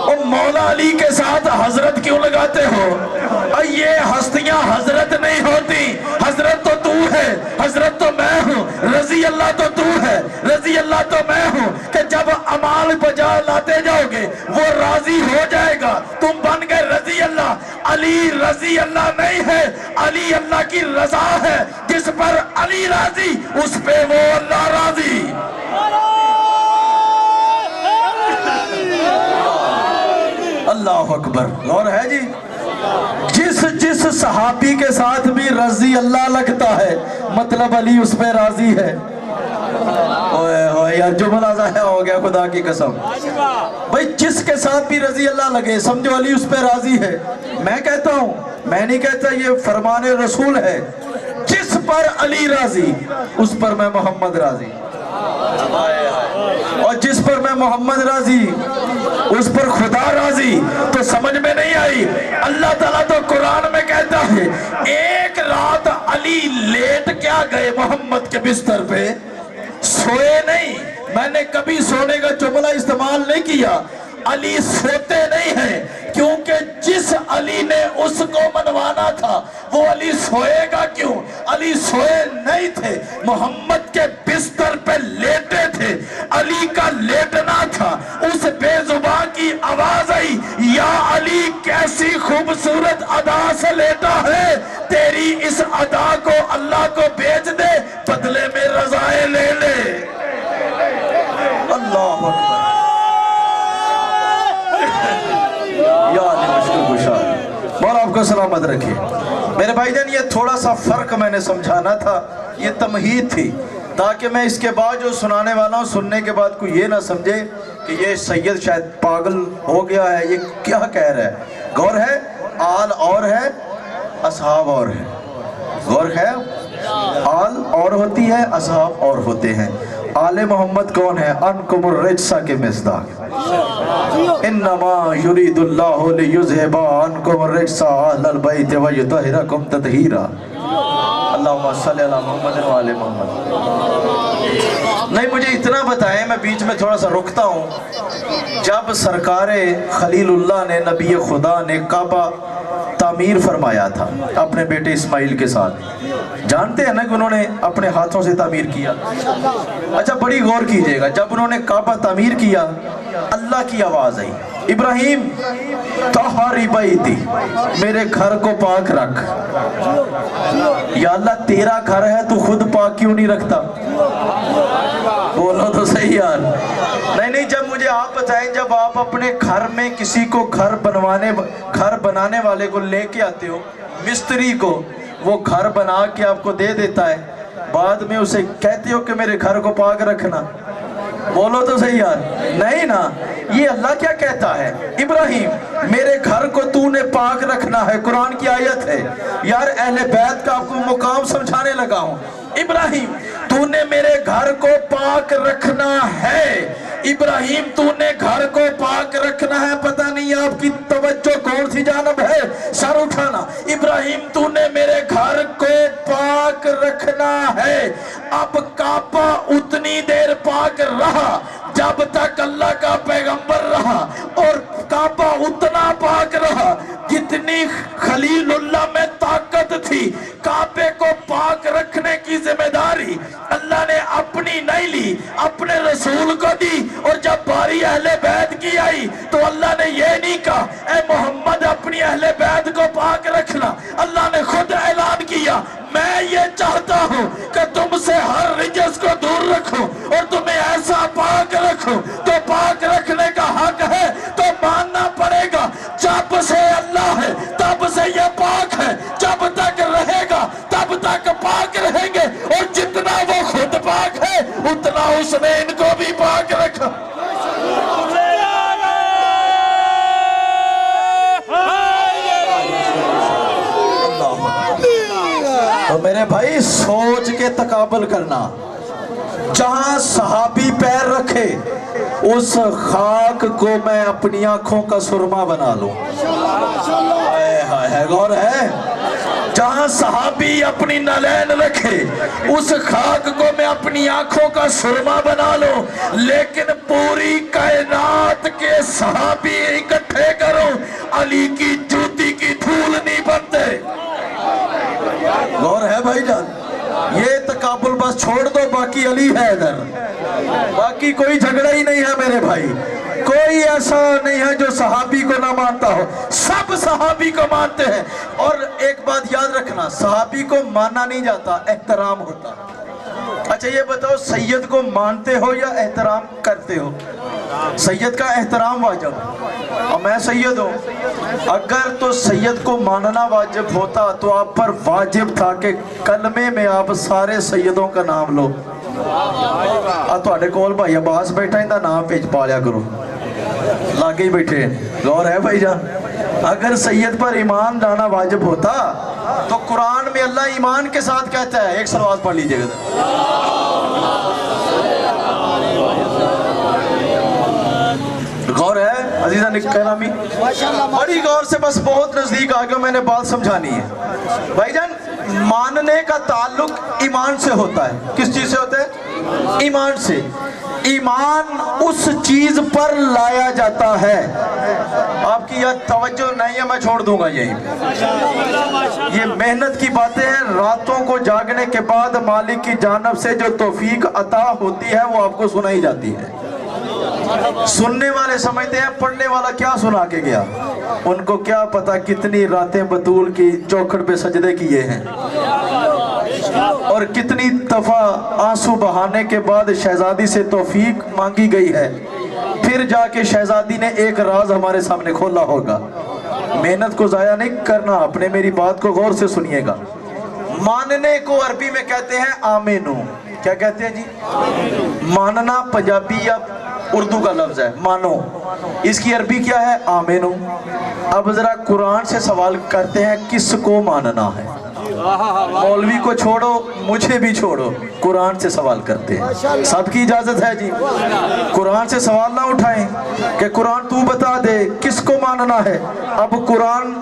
और मौला अली के साथ हजरत क्यों लगाते हो? ये हस्तियां हजरत नहीं होती। हजरत तो तू है, हजरत तो मैं हूँ, रजी अल्लाह तो तू है, रजी अल्लाह तो मैं हूँ। कि जब अमाल बजा लाते जाओगे वो राजी हो जाएगा, तुम बन गए रजी अल्लाह। अली रजी अल्लाह नहीं है, अली अल्लाह की रजा है। जिस पर अली राजी उस पे वो अल्लाह राजी। अल्लाह अकबर। और है जी जिस सहाबी के साथ भी रजी अल्लाह लगता है मतलब अली उस पे राजी है। ओए ओए यार जुमला ज़ाया हो गया खुदा की कसम। भाई जिसके साथ भी रजी अल्लाह लगे समझो अली उस पे राजी है। मैं कहता हूँ, मैं नहीं कहता, ये फरमाने रसूल है, जिस पर अली राजी उस पर मैं मोहम्मद राजी, और जिस पर मैं मोहम्मद राजी उस पर खुदा राजी। तो समझ में नहीं आई? अल्लाह ताला तो कुरान में कहता है एक रात अली लेट क्या गए मोहम्मद के बिस्तर पे, सोए नहीं। मैंने कभी सोने का जुमला इस्तेमाल नहीं किया। अली सोते नहीं है, क्योंकि जिस अली ने उसको मनवाना था वो अली सोएगा क्यों? अली सोए नहीं थे, मोहम्मद के बिस्तर पे लेटे थे। अली का लेटना था। उस बेजुबान की आवाज आई یا علی کیسی خوبصورت ادا سے لیتا ہے، تیری اس ادا کو اللہ کو بیچ دے، بدلے میں رضائیں لے لے۔ اللہ اکبر۔ یا علی مشکل گشا، مولا آپ کو سلامت رکھے۔ میرے بھائی جان یہ تھوڑا سا فرق میں نے سمجھانا تھا، یہ تمہید تھی، تاکہ میں اس کے بعد جو سنانے والا ہوں سننے کے بعد کوئی یہ نہ سمجھے کہ یہ سید شاید پاگل ہو گیا ہے، یہ کیا کہہ رہا ہے۔ غور ہے، آل اور ہے، اصحاب اور ہے۔ غور ہے، آل اور ہوتی ہے، اصحاب اور ہوتے ہیں۔ آل محمد کون ہے؟ انکم الرجسہ کے مصداق۔ انما یرید اللہ لیذھب عنکم الرجس اہل البیت ویطہرکم تطہیرا۔ اللہم صلی علی محمد و آل محمد۔ نہیں مجھے اتنا بتائیں، میں بیچ میں تھوڑا سا رکتا ہوں، جب سرکار خلیل اللہ نے نبی خدا نے کعبہ تعمیر فرمایا تھا اپنے بیٹے اسماعیل کے ساتھ، جانتے ہیں نا کہ انہوں نے اپنے ہاتھوں سے تعمیر کیا۔ اچھا بڑی غور کیجئے گا، جب انہوں نے کعبہ تعمیر کیا اللہ کی آواز آئی، ابراہیم طہری بیتی، میرے گھر کو پاک رکھ۔ یا اللہ تیرا گھر ہے تو خود پاک کیوں نہیں رکھتا؟ بولو تو صحیح یار۔ نہیں جب مجھے آپ بتائیں، جب آپ اپنے گھر میں کسی کو گھر بنانے والے کو لے کے آتے ہو، مستری کو، وہ گھر بنا کے آپ کو دے دیتا ہے، بعد میں اسے کہتے ہو کہ میرے گھر کو پاک رکھنا؟ بولو تو صحیح یار۔ نہیں نا، یہ اللہ کیا کہتا ہے؟ ابراہیم میرے گھر کو تو نے پاک رکھنا ہے، قرآن کی آیت ہے یار، اہل بیت کا آپ کو مقام سمجھانے لگا ہوں۔ ابراہیم تو نے میرے گھر کو پاک رکھنا ہے، ابراہیم تو نے گھر کو پاک رکھنا ہے۔ پتہ نہیں آپ کی توجہ کون سی جانب ہے، سر اٹھانا۔ ابراہیم تو نے میرے گھر کو پاک رکھنا ہے۔ اب کعبہ اتنی دیر پاک رہا جب تک اللہ کا پیغمبر رہا، اور کعبہ اتنا پاک رہا جتنی خلیل اللہ میں طاقت تھی۔ کعبے کو پاک رکھنے کی ذمہ داری اللہ نے اپنی نہیں لی، اپنے رسول کو دی، اور جب باری اہل بیت کی آئی تو اللہ نے یہ نہیں کہا اے محمد اپنی اہل بیت کو پاک رکھنا، اللہ نے خود اعلان کیا میں یہ چاہتا ہوں کہ تم سے ہر رجس کو دور رکھوں اور تمہیں ایسا پاک رکھوں۔ تو پاک رکھنے کا حق ہے تو ماننا پڑے گا، جب سے اللہ ہے تب سے یہ پاک ہے، جب تک رہے گا تب تک پاک رہیں گے، اور جتنا وہ خود پاک ہے اتنا اس نے ان کو بھی پاک رکھا۔ تو میرے بھائی سوچ کے تقابل کرنا، جہاں صحابی پیر رکھے اس خاک کو میں اپنی آنکھوں کا سرما بنا لوں۔ غور ہے، جہاں صحابی اپنی نالین رکھے اس خاک کو میں اپنی آنکھوں کا سرما بنا لوں، لیکن پوری کائنات کے صحابی اکٹھے کرو علی کی جوتی کی دھول نہیں بنتے۔ غور ہے بھائی جان، یہ تقابل بس چھوڑ دو، باقی علی ہے ادھر، باقی کوئی جھگڑا ہی نہیں ہے میرے بھائی، کوئی ایسا نہیں ہے جو صحابی کو نہ مانتا ہو، سب صحابی کو مانتے ہیں۔ اور ایک بات یاد رکھنا، صحابی کو مانا نہیں جاتا، احترام ہوتا۔ اچھا یہ بتاؤ سید کو مانتے ہو یا احترام کرتے ہو؟ سید کا احترام واجب، اور میں سید ہوں، اگر تو سید کو ماننا واجب ہوتا تو آپ پر واجب تھا کہ کلمے میں آپ سارے سیدوں کا نام لو۔ کول بھائی عباس بیٹھا ان کا نام پیچ پالیا کرو، لاگے ہی بیٹھے۔ غور ہے بھائی جان، اگر سید پر ایمان لانا واجب ہوتا تو قرآن میں اللہ ایمان کے ساتھ کہتا ہے، ایک صلوات پڑھ لیجئے گا۔ غور ہے عزیزہ نکرامی، بڑی غور سے، بس بہت نزدیک آگے میں نے بات سمجھانی ہے۔ بھائی جان ماننے کا تعلق ایمان سے ہوتا ہے، کس چیز سے ہوتا ہے؟ ایمان سے۔ ایمان اس چیز پر لایا جاتا ہے، آپ کی یاد توجہ نہیں ہے میں چھوڑ دوں گا یہیں پہ۔ یہ محنت کی باتیں ہیں، راتوں کو جاگنے کے بعد مالک کی جانب سے جو توفیق عطا ہوتی ہے وہ آپ کو سنائی جاتی ہے۔ सुनने वाले समझते हैं पढ़ने वाला क्या सुना के गया, उनको क्या पता कितनी रातें बतूल की चौखट पे सजदे किए हैं और कितनी दफा आंसू बहाने के बाद शहजादी से तौफीक मांगी गई है, फिर जाके शहजादी ने एक राज हमारे सामने खोला होगा। मेहनत को जाया नहीं करना आपने, मेरी बात को गौर से सुनिएगा। मानने को अरबी में कहते हैं आमेनू, क्या कहते हैं जी? मानना पंजाबी या उर्दू का लफ्ज है, मानो, इसकी अरबी क्या है? आमेनू। अब जरा कुरान से सवाल करते हैं किसको मानना है? मौलवी को छोड़ो, मुझे भी छोड़ो, कुरान से सवाल करते हैं। सबकी इजाजत है जी, कुरान से सवाल ना उठाएं कि कुरान तू बता दे किसको मानना है। अब कुरान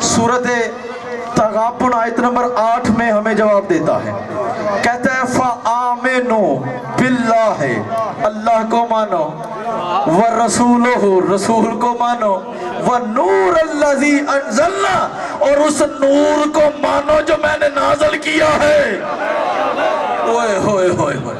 सूरत तगाबुन आयत नंबर 8 में हमें जवाब देता है, कहता है फ़आमिनु बिल्लाह, अल्लाह को मानो, व रसूलुहु, रसूल को मानो, व नूर अल्लज़ी अंज़लना, और उस नूर को मानो जो मैंने नाज़िल किया है। ओए होए होए होए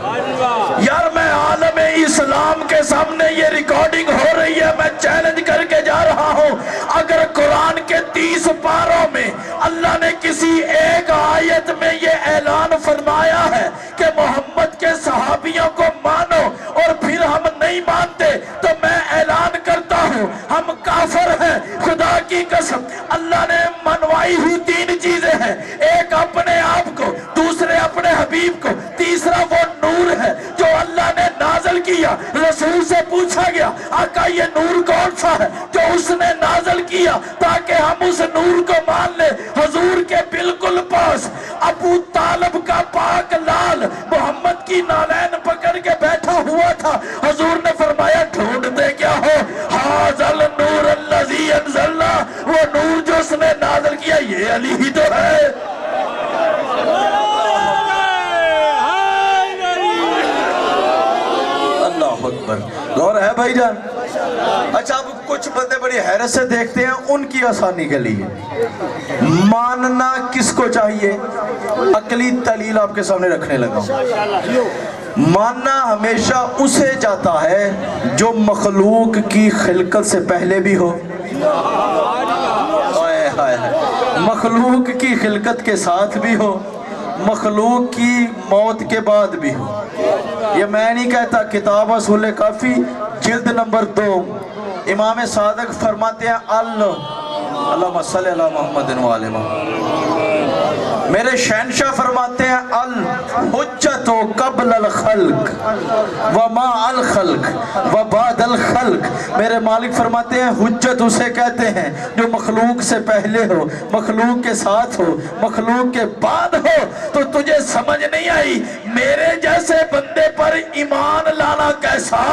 यार, मैं आलम इस्लाम के सामने ये रिकॉर्डिंग हो रही है, मैं चैलेंज करके जा रहा हूँ, अगर कुरान के 30 पारों में अल्लाह ने किसी एक आयत में ये ऐलान फरमाया है कि मोहम्मद के सहाबियों को मानो और फिर हम नहीं मानते, तो मैं ऐलान करता हूँ हम काफिर हैं। खुदा की कसम, अल्लाह ने मनवाई हुई 3 चीजें हैं, एक अपने आप को, दूसरे अपने हबीब को, तीसरा वो नूर है जो अल्लाह ने नाज़िल किया। रसूल से पूछा गया आका ये नूर कौन सा है जो उसने नाज़िल किया ताकि हम उस नूर को मान ले। हुजूर के बिल्कुल पास अबू तालिब का पाक लाल मोहम्मद की नालैन पकड़ के बैठा हुआ था। हुजूर ने फरमाया ढूंढते क्या हो? हाज़ल नूर अल्लज़ी अंज़लना, वो नूर जो उसने नाज़िल किया ये अली ही तो है। गौर है भाईजान? अच्छा, अब कुछ बंदे बड़ी हैरत से देखते हैं, उनकी आसानी के लिए मानना किसको चाहिए, अकली दलील आपके सामने रखने लगा। मानना हमेशा उसे जाता है जो मखलूक की खिलकत से पहले भी हो, मखलूक की खिलकत के साथ भी हो, मखलूक की मौत के बाद भी हो। ये मैं नहीं कहता, किताब असूल काफ़ी जिल्द नंबर 2 इमाम सादक फरमाते हैं अल्लाहुम्मा सल्ली अला मुहम्मद व आले मुहम्मद, मेरे शहंशाह फरमाते हैं अल हुज्जतु क़ब्ल अल खल्क व मा अल खल्क व बाद अल खल्क। मेरे मालिक फरमाते हैं हुज्जत उसे कहते हैं जो मखलूक से पहले हो, मखलूक के साथ हो, मखलूक के बाद हो। तो तुझे समझ नहीं आई मेरे जैसे बंदे पर ईमान लाना कैसा,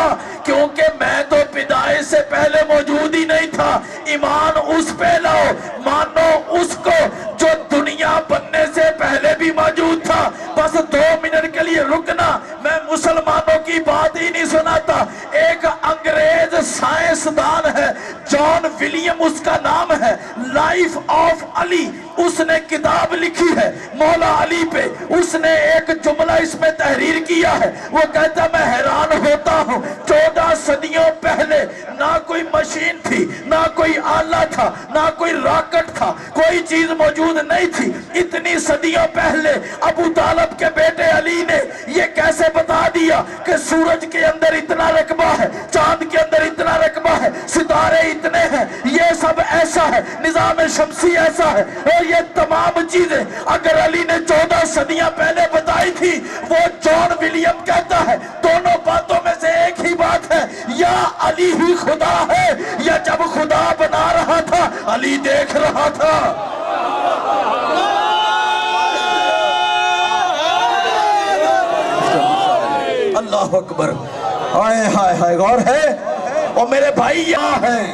क्योंकि मैं तो पिदाई से पहले मौजूद ही नहीं था। ईमान उस पे लाओ, मानो उसको जो दुनिया बनने से पहले भी मौजूद था। बस 2 मिनट के लिए रुकना, मैं मुसलमानों की बात ही नहीं सुनाता। एक अंग्रेज साइंसदान है, जॉन विलियम उसका नाम है, लाइफ ऑफ अली, उसने किताब लिखी है मौला अली पे। उसने एक जुमला इसमें तहरीर किया है, वो कहता मैं हैरान होता हूँ 14 सदियों पहले ना कोई मशीन थी, ना कोई आला था, ना कोई रॉकेट था, कोई चीज मौजूद नहीं थी। इतनी सदियों पहले अबू तालिब के बेटे अली ने ये कैसे बता दिया कि सूरज के अंदर इतना रकबा है, चांद के अंदर इतना रकबा है, सितारे इतने हैं, ये सब ऐसा है, निजाम शमसी ऐसा है, और ये तमाम चीजें अगर अली ने 14 सदियां पहले बताई थी, वो जॉन विलियम कहता है दोनों बातों में से एक ही बात है, या अली ही खुदा है या जब खुदा बना रहा था अली देख रहा था। अल्लाह अकबर, हाय हाय हाय, गौर है? और मेरे भाई यहाँ हैं,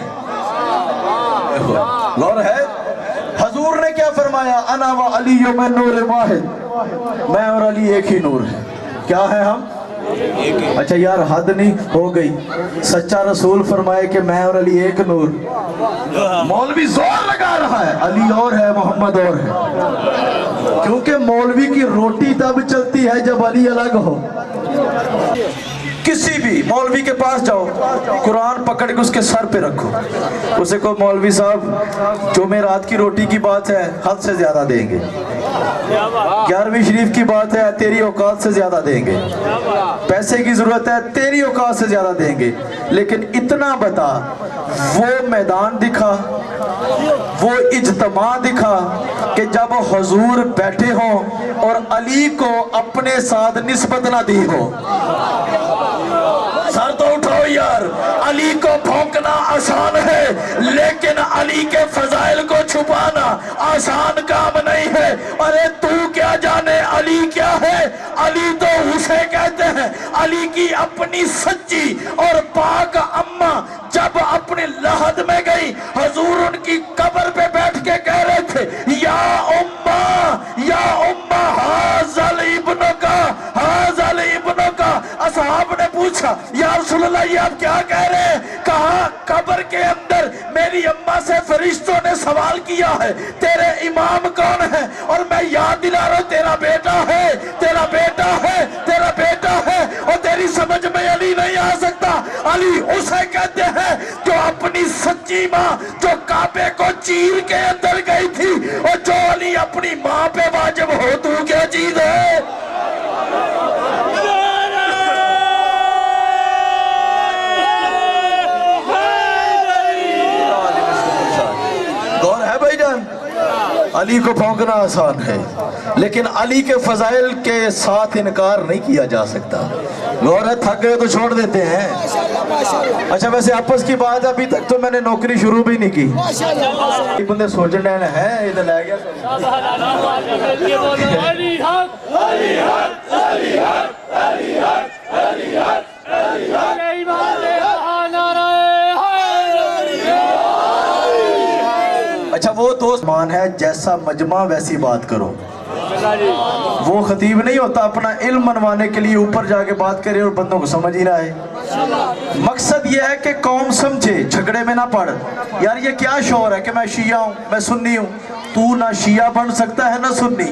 गौर है? हजूर ने क्या फरमाया? अना व अली में नूर वाहिद, मैं और अली एक ही नूर है। क्या है हम? अच्छा यार, हद नहीं हो गई? सच्चा रसूल फरमाए कि मैं और अली एक नूर। मौलवी जोर लगा रहा है अली और है, मोहम्मद और है, क्योंकि मौलवी की रोटी तब चलती है जब अली अलग हो। किसी भी मौलवी के पास जाओ, कुरान पकड़ के उसके सर पे रखो, उसे को मौलवी साहब जुमेरात की रोटी की बात है हद से ज्यादा देंगे, 11वीं शरीफ की बात है तेरी औकात से ज्यादा देंगे, पैसे की जरूरत है तेरी औकात से ज्यादा देंगे, लेकिन इतना बता वो मैदान दिखा, वो इज्तमा दिखा कि जब हुजूर बैठे हो और अली को अपने साथ निस्बत ना दी हो। सर तो उठाओ यार, अली को भौंकना आसान है लेकिन अली के फजाइल को छुपाना आसान काम नहीं है। अरे तू क्या जाने अली क्या है, अली तो उसे कहते हैं, अली की अपनी सच्ची और पाक अम्मा जब अपनी लहद में गई, हुजूर उनकी कब्र पे बैठ के कह रहे थे या उम्मा हाज़ल इब्न का। असहाब ने पूछा या रसूलल्लाह ये आप क्या कह रहे हैं? कहा कब्र के अंदर मेरी अम्मा से फरिश्तों ने सवाल किया है तेरे इमाम कौन है, और मैं याद दिला रहा हूं तेरा बेटा है, तेरा बेटा है, तेरा बेटा है, और तेरी समझ में अली नहीं आ सकता। अली उसे कहते हैं जो अपनी सच्ची माँ जो काबे को चीर के अंदर गई थी, और जो अली अपनी माँ पे वाजिब हो, तू क्या चीज है? गौर है भाईजान, अली को भौंकना आसान है लेकिन अली के फजाइल के साथ इनकार नहीं किया जा सकता। गौर है, थक गए तो छोड़ देते हैं। अच्छा वैसे आपस की बात, अभी तक तो मैंने नौकरी शुरू भी नहीं की। बंदे सोचने है इधर ले गया। अच्छा वो दोस्त मान है जैसा मजमा वैसी बात करो, वो खतीब नहीं होता अपना इल्म मनवाने के लिए ऊपर जाके बात करे और बंदों को समझ ही ना आए। मकसद ये है कि कौम समझे, झगड़े में ना पड़। यार ये क्या शोर है कि मैं शिया हूँ मैं सुन्नी हूँ, तू ना शिया बन सकता है ना सुन्नी।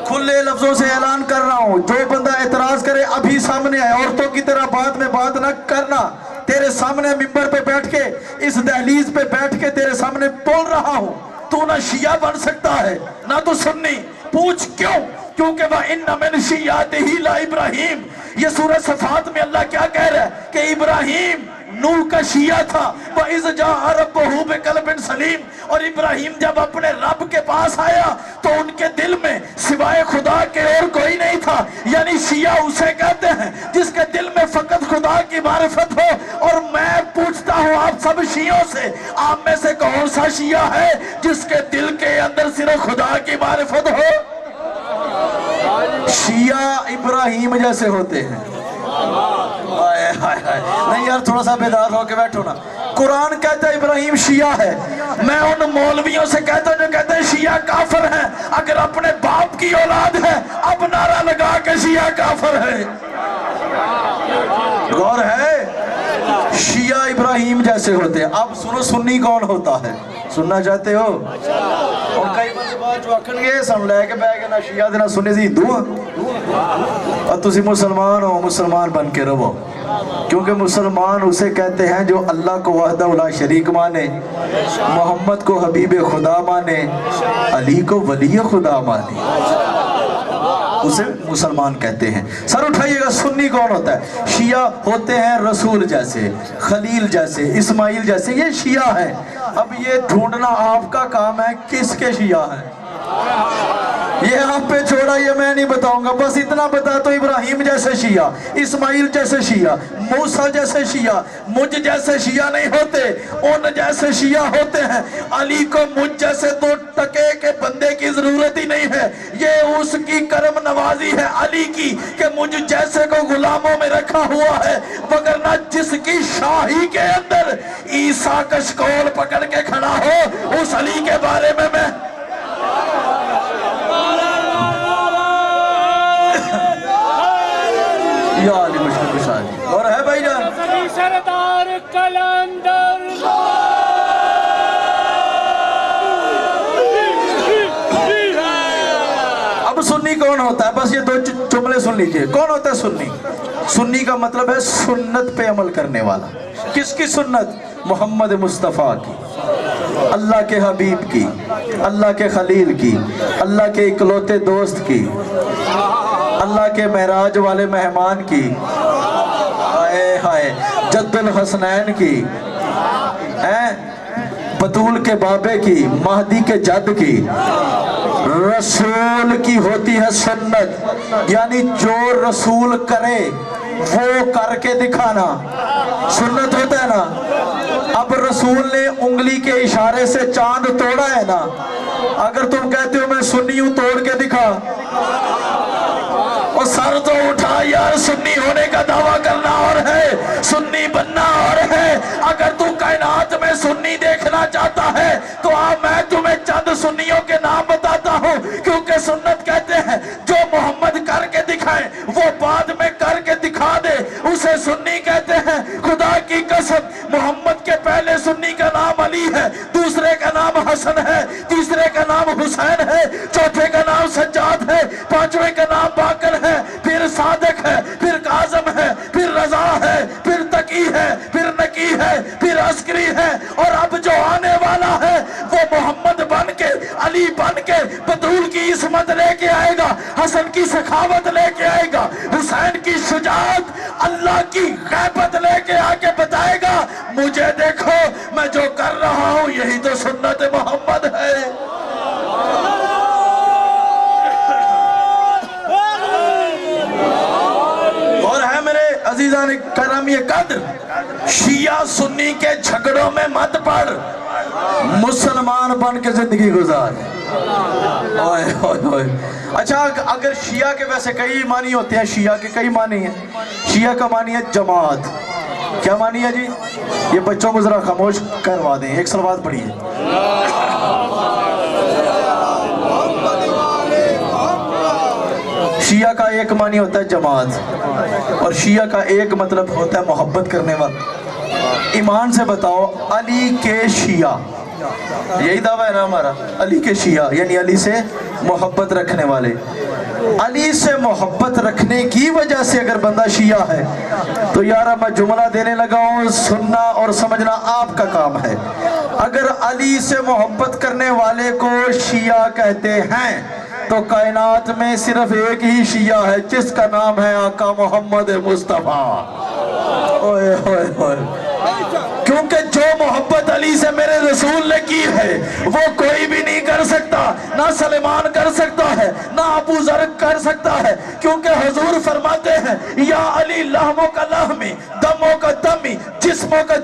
खुले लफ्जों से ऐलान कर रहा हूँ, जो बंदा एतराज करे अभी सामने आए, औरतों की तरह बाद में बात ना करना। तेरे सामने मिंबर पे बैठ के, इस दहलीज पे बैठ के तेरे सामने बोल रहा हूँ, तू ना शिया बन सकता है ना तो सुन्नी। पूछ क्यों? क्योंकि वह इन्ना मिन शियातिही ला इब्राहिम। ये सूरह सफात में अल्लाह क्या कह रहा है कि इब्राहिम नूह का शिया था, वह इज़ जाअ रब्बहु बिक़ल्बिन सलीम, और इब्राहिम जब अपने रब के पास आया तो उनके दिल में सिवाय खुदा के और कोई नहीं था। यानी शिया उसे कहते हैं जिसके दिल में फकत खुदा की मारिफत हो। और मैं पूछता हूँ आप सब शियों से, आप में से कौन सा शिया है जिसके दिल के अंदर सिर्फ खुदा की मारिफत हो? शिया इब्राहिम जैसे होते हैं। नहीं यार थोड़ा सा बेदार होके बैठो ना। कुरान कहता है इब्राहिम शिया है। मैं उन मौलवियों से कहता हूं जो कहते हैं शिया काफिर है। अगर अपने बाप की औलाद है अब नारा लगा के शिया काफिर है। गौर है, शिया इब्राहिम जैसे होते हैं। अब सुनो सुन्नी कौन होता है, सुनना चाहते हो? और कई बात जो आखणगे सुन लैके बह गए ना शिया दे ना सुन्नी सी हिंदू और तुसी मुसलमान हो, मुसलमान बन के रहो। क्योंकि मुसलमान उसे कहते हैं जो अल्लाह को वहदहु ला शरीक माने, मोहम्मद को हबीब खुदा माने, अली को वली खुदा माने, उसे मुसलमान कहते हैं। सर उठाइएगा, सुन्नी कौन होता है? शिया होते हैं रसूल जैसे, खलील जैसे, इस्माइल जैसे, ये शिया है। अब ये ढूंढना आपका काम है किसके शिया है, ये आप पे छोड़ा, ये मैं नहीं बताऊंगा। बस इतना बता तो इब्राहिम जैसे शिया, इस्माइल जैसे शिया, मूसा जैसे शिया, मुझ जैसे शिया नहीं होते, उन जैसे शिया होते हैं। अली को मुझ जैसे तो टके के बंदे की जरूरत ही नहीं है। ये उसकी करम नवाजी है अली की कि मुझ जैसे को गुलामों में रखा हुआ है, वगरना जिसकी शाही के अंदर ईसा कशकोल पकड़ के खड़ा हो, उस अली के बारे में मैं और है भाई जान सरदार कलंदर। अब सुन्नी कौन होता है? बस ये दो जुमले सुन लीजिए। कौन होता है सुन्नी? سنی کا مطلب ہے سنت پہ عمل کرنے والا. کس کی سنت؟ محمد مصطفیٰ کی، اللہ کے حبیب کی، اللہ کے خلیل کی، اللہ کے اکلوتے دوست کی، اللہ کے معراج والے مہمان کی، ہائے ہائے جد الحسنین کی، بطول کے بابے کی، مہدی کے جد کی. رسول کی ہوتی ہے سنت، یعنی جو رسول کرے وہ کر کے دکھانا سنت ہوتا ہے نا. اب رسول نے انگلی کے اشارے سے چاند توڑا ہے نا، اگر تم کہتے ہو میں سنی ہوں توڑ کے دکھا، اور سر تو اٹھا یار، سنی ہونے کا دعویٰ کرنا اور ہے، سنی بننا اور ہے. اگر تو کائنات میں سنی دیکھنا چاہتا ہے تو میں تمہیں چند سنیوں کے نام بتاتا ہوں، کیونکہ سنت کہتے ہیں جو محمد کر کے دکھائے وہ بعد میں کر کے دکھا دے اسے سنی کہتے ہیں. خدا کی قسم محمد کے پہلے سنی کا نام علی ہے، دوسرے کا نام حسن ہے، تیسرے کا نام حسین ہے، چوتھے کا نام سجاد ہے، پانچویں کا نام باقر ہے، پھر صادق ہے، پھر کاظم ہے، پھر رضا ہے، پھر تقی ہے، پھر نقی ہے، پھر عسکری ہے، اور اب جو آنے والا ہے وہ محمد بن کے، علی بن کے بطول کی عصمت لے کے آئے گا، حسن کی سخاوت لے کے آئے گا، حسین کی شجاعت، اللہ کی غیبت لے کے آ کے بتائے گا مجھے دیکھو میں جو کر رہا ہوں یہی تو سنت محمد ہے. اور ہے میرے عزیزان کرامی قدر، شیعہ سنی کے جھگڑوں میں مت پڑ، مسلمان بن کے زندگی گزار. اچھا اگر شیعہ کے ویسے کئی معنی ہوتے ہیں، شیعہ کے کئی معنی ہیں. شیعہ کا معنی ہے جماعت. کیا معنی ہے جی؟ یہ بچوں کو ذرا خاموش کروا دیں، ایک صلوات پڑھیے. شیعہ کا ایک معنی ہوتا ہے جماعت، اور شیعہ کا ایک مطلب ہوتا ہے محبت کرنے والا. ایمان سے بتاؤ علی کے شیعہ، یہی دعویٰ ہے نا ہمارا، علی کے شیعہ یعنی علی سے محبت رکھنے والے. علی سے محبت رکھنے کی وجہ سے اگر بندہ شیعہ ہے تو یارا میں جملہ دینے لگا ہوں، سننا اور سمجھنا آپ کا کام ہے. اگر علی سے محبت کرنے والے کو شیعہ کہتے ہیں تو کائنات میں صرف ایک ہی شیعہ ہے جس کا نام ہے آقا محمد مصطفیٰ. اوئے ہوئے ہوئے، کیونکہ جو محبت علی سے میرے رسول نے کی ہے وہ کوئی بھی نہیں کر سکتا، نہ سلیمان کر سکتا ہے، نہ ابو ذر کر سکتا ہے، کیونکہ حضور فرماتے ہیں یا علی لحموں کا لحمی، دموں کا دمی، جسموں کا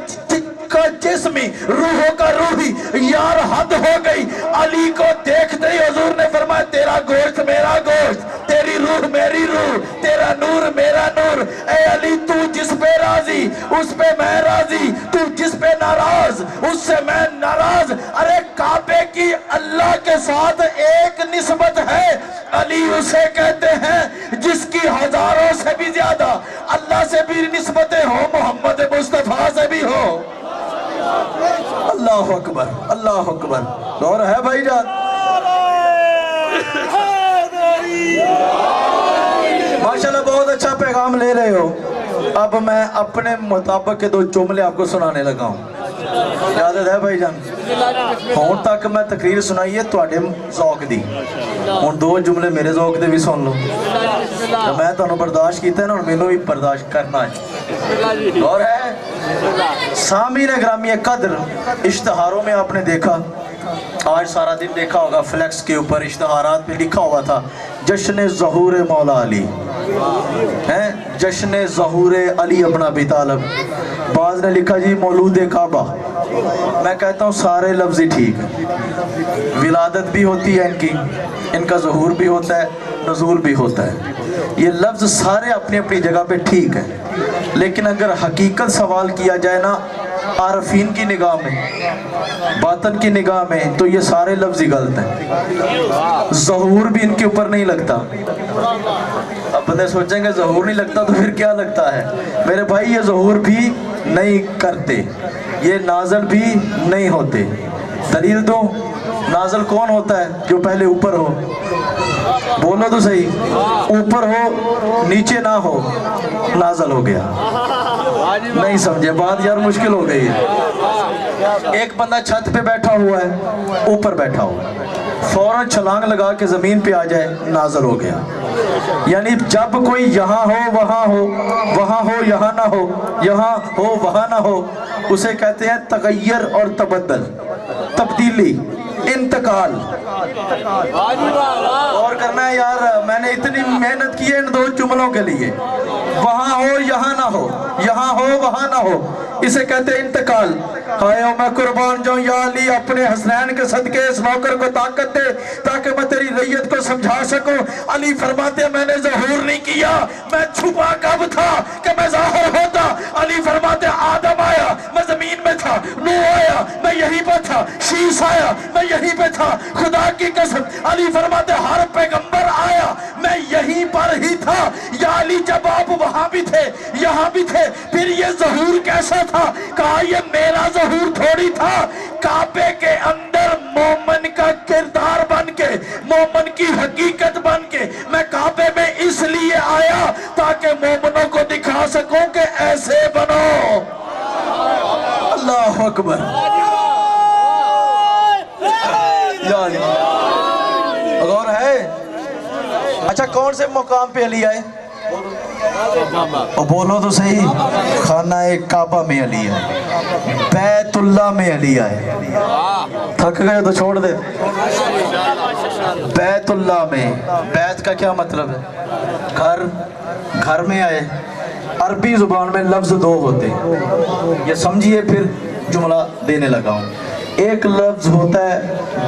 جسمی، روحوں کا روحی. یار حد ہو گئی. علی کو دیکھتے ہی حضور نے فرمایا تیرا گوشت میرا گوشت، تیری روح میری روح، تیرا نور میرا نور. اے علی تو جس پہ راضی اس پہ میں راضی، تو جس پہ ناراض اس سے میں ناراض. ارے کعبے کی اللہ کے ساتھ ایک نسبت ہے، علی اسے کہتے ہیں جس کی ہزاروں سے بھی زیادہ اللہ سے بھی نسبتیں ہو، محمد مصطفیٰ سے بھی ہو. اللہ اکبر، اللہ اکبر. اور ہے بھائی جان، ماشاءاللہ بہت اچھا پیغام لے رہے ہو. اب میں اپنے مطابق کے دو جملے آپ کو سنانے لگا ہوں. اجازت ہے بھائی جان؟ ہون تک میں تقریر سنائی ہے تواڈے ذوق دی، ہن دو جملے میرے ذوق دے بھی سن لو. میں تانوں برداشت کیتا ہے نا، مینوں بھی برداشت کرنا ہے. اور ہے سامعین گرامی قدر، اشتہاروں میں آپ نے دیکھا، آج سارا دن دیکھا ہوگا، فلیکس کے اوپر اشتہارات پہ لکھا ہوا تھا جشن ظہور مولا علی، جشن ظہور علی ابن ابی طالب. بعض نے لکھا جی مولود کعبہ. میں کہتا ہوں سارے لفظ ہی ٹھیک ہے، ولادت بھی ہوتی ہے ان کی، ان کا ظہور بھی ہوتا ہے، نزول بھی ہوتا ہے. یہ لفظ سارے اپنی اپنی جگہ پہ ٹھیک ہے، لیکن اگر حقیقت سوال کیا جائے نا عارفین کی نگاہ میں، باطن کی نگاہ میں، تو یہ سارے لفظ ہی غلط ہیں. ظہور بھی ان کے اوپر نہیں لگتا. اب بندے سوچیں گے ظہور نہیں لگتا تو پھر کیا لگتا ہے؟ میرے بھائی یہ ظہور بھی نہیں کرتے، یہ نازل بھی نہیں ہوتے. دلیل دو، नाजल कौन होता है? जो पहले ऊपर हो, बोलो तो सही, ऊपर हो नीचे ना हो, नाजल हो गया। नहीं समझे बात यार, मुश्किल हो गई है। एक बंदा छत पे बैठा हुआ है, ऊपर बैठा हुआ है, फौरन छलांग लगा के जमीन पे आ जाए, नाजल हो गया। यानी जब कोई यहाँ हो वहाँ हो, वहाँ हो यहाँ ना हो, यहाँ हो वहाँ ना हो, उसे कहते हैं तगय्यर और तबद्दल, तब्दीली, इंतकाल। और करना है यार, मैंने इतनी मेहनत की है इन दो जुमलों के लिए। वहाँ हो यहाँ ना हो, यहाँ हो वहाँ ना हो, इसे कहते हैं इंतकाल। हाय मैं कुर्बान जाऊं या अली, अपने हसनैन के सदके इस नौकर को ताकत दे ताकि मैं तेरी रैयत को समझा सकूं। अली फरमाते मैंने ज़हूर नहीं किया, मैं छुपा कब था कि मैं ज़ाहिर होता। अली फरमाते आदम आया, मैं जमीन में था, नूह आया, मैं यहीं पर था, शीश आया, मैं यहीं पे था, खुदा की कसम। अली फरमाते हर पैगंबर आया, मैं यहीं पर ही था। या अली जब आप वहां भी थे यहाँ भी थे, फिर ये ज़हूर कैसा था? कहा ये मेरा ज़हूर थोड़ी था, काबे के अंदर मोमन का किरदार बन के, मोमन की हकीकत बन के मैं काबे में इसलिए आया ताकि मोमनों को दिखा सकूं कि ऐसे बनो। अल्लाह अकबर। गौर है। अच्छा कौन से मुकाम पे अली आए? और बोलो तो सही, खाना काबा में अली है, बैतुल्लाह में अली आए। थक गए तो छोड़ दे। बैतुल्लाह में, बैत का क्या मतलब है? घर, घर में आए। अरबी जुबान में लफ्ज दो होते, ये समझिए फिर जुमला देने लगा हूँ। एक लफ्ज होता है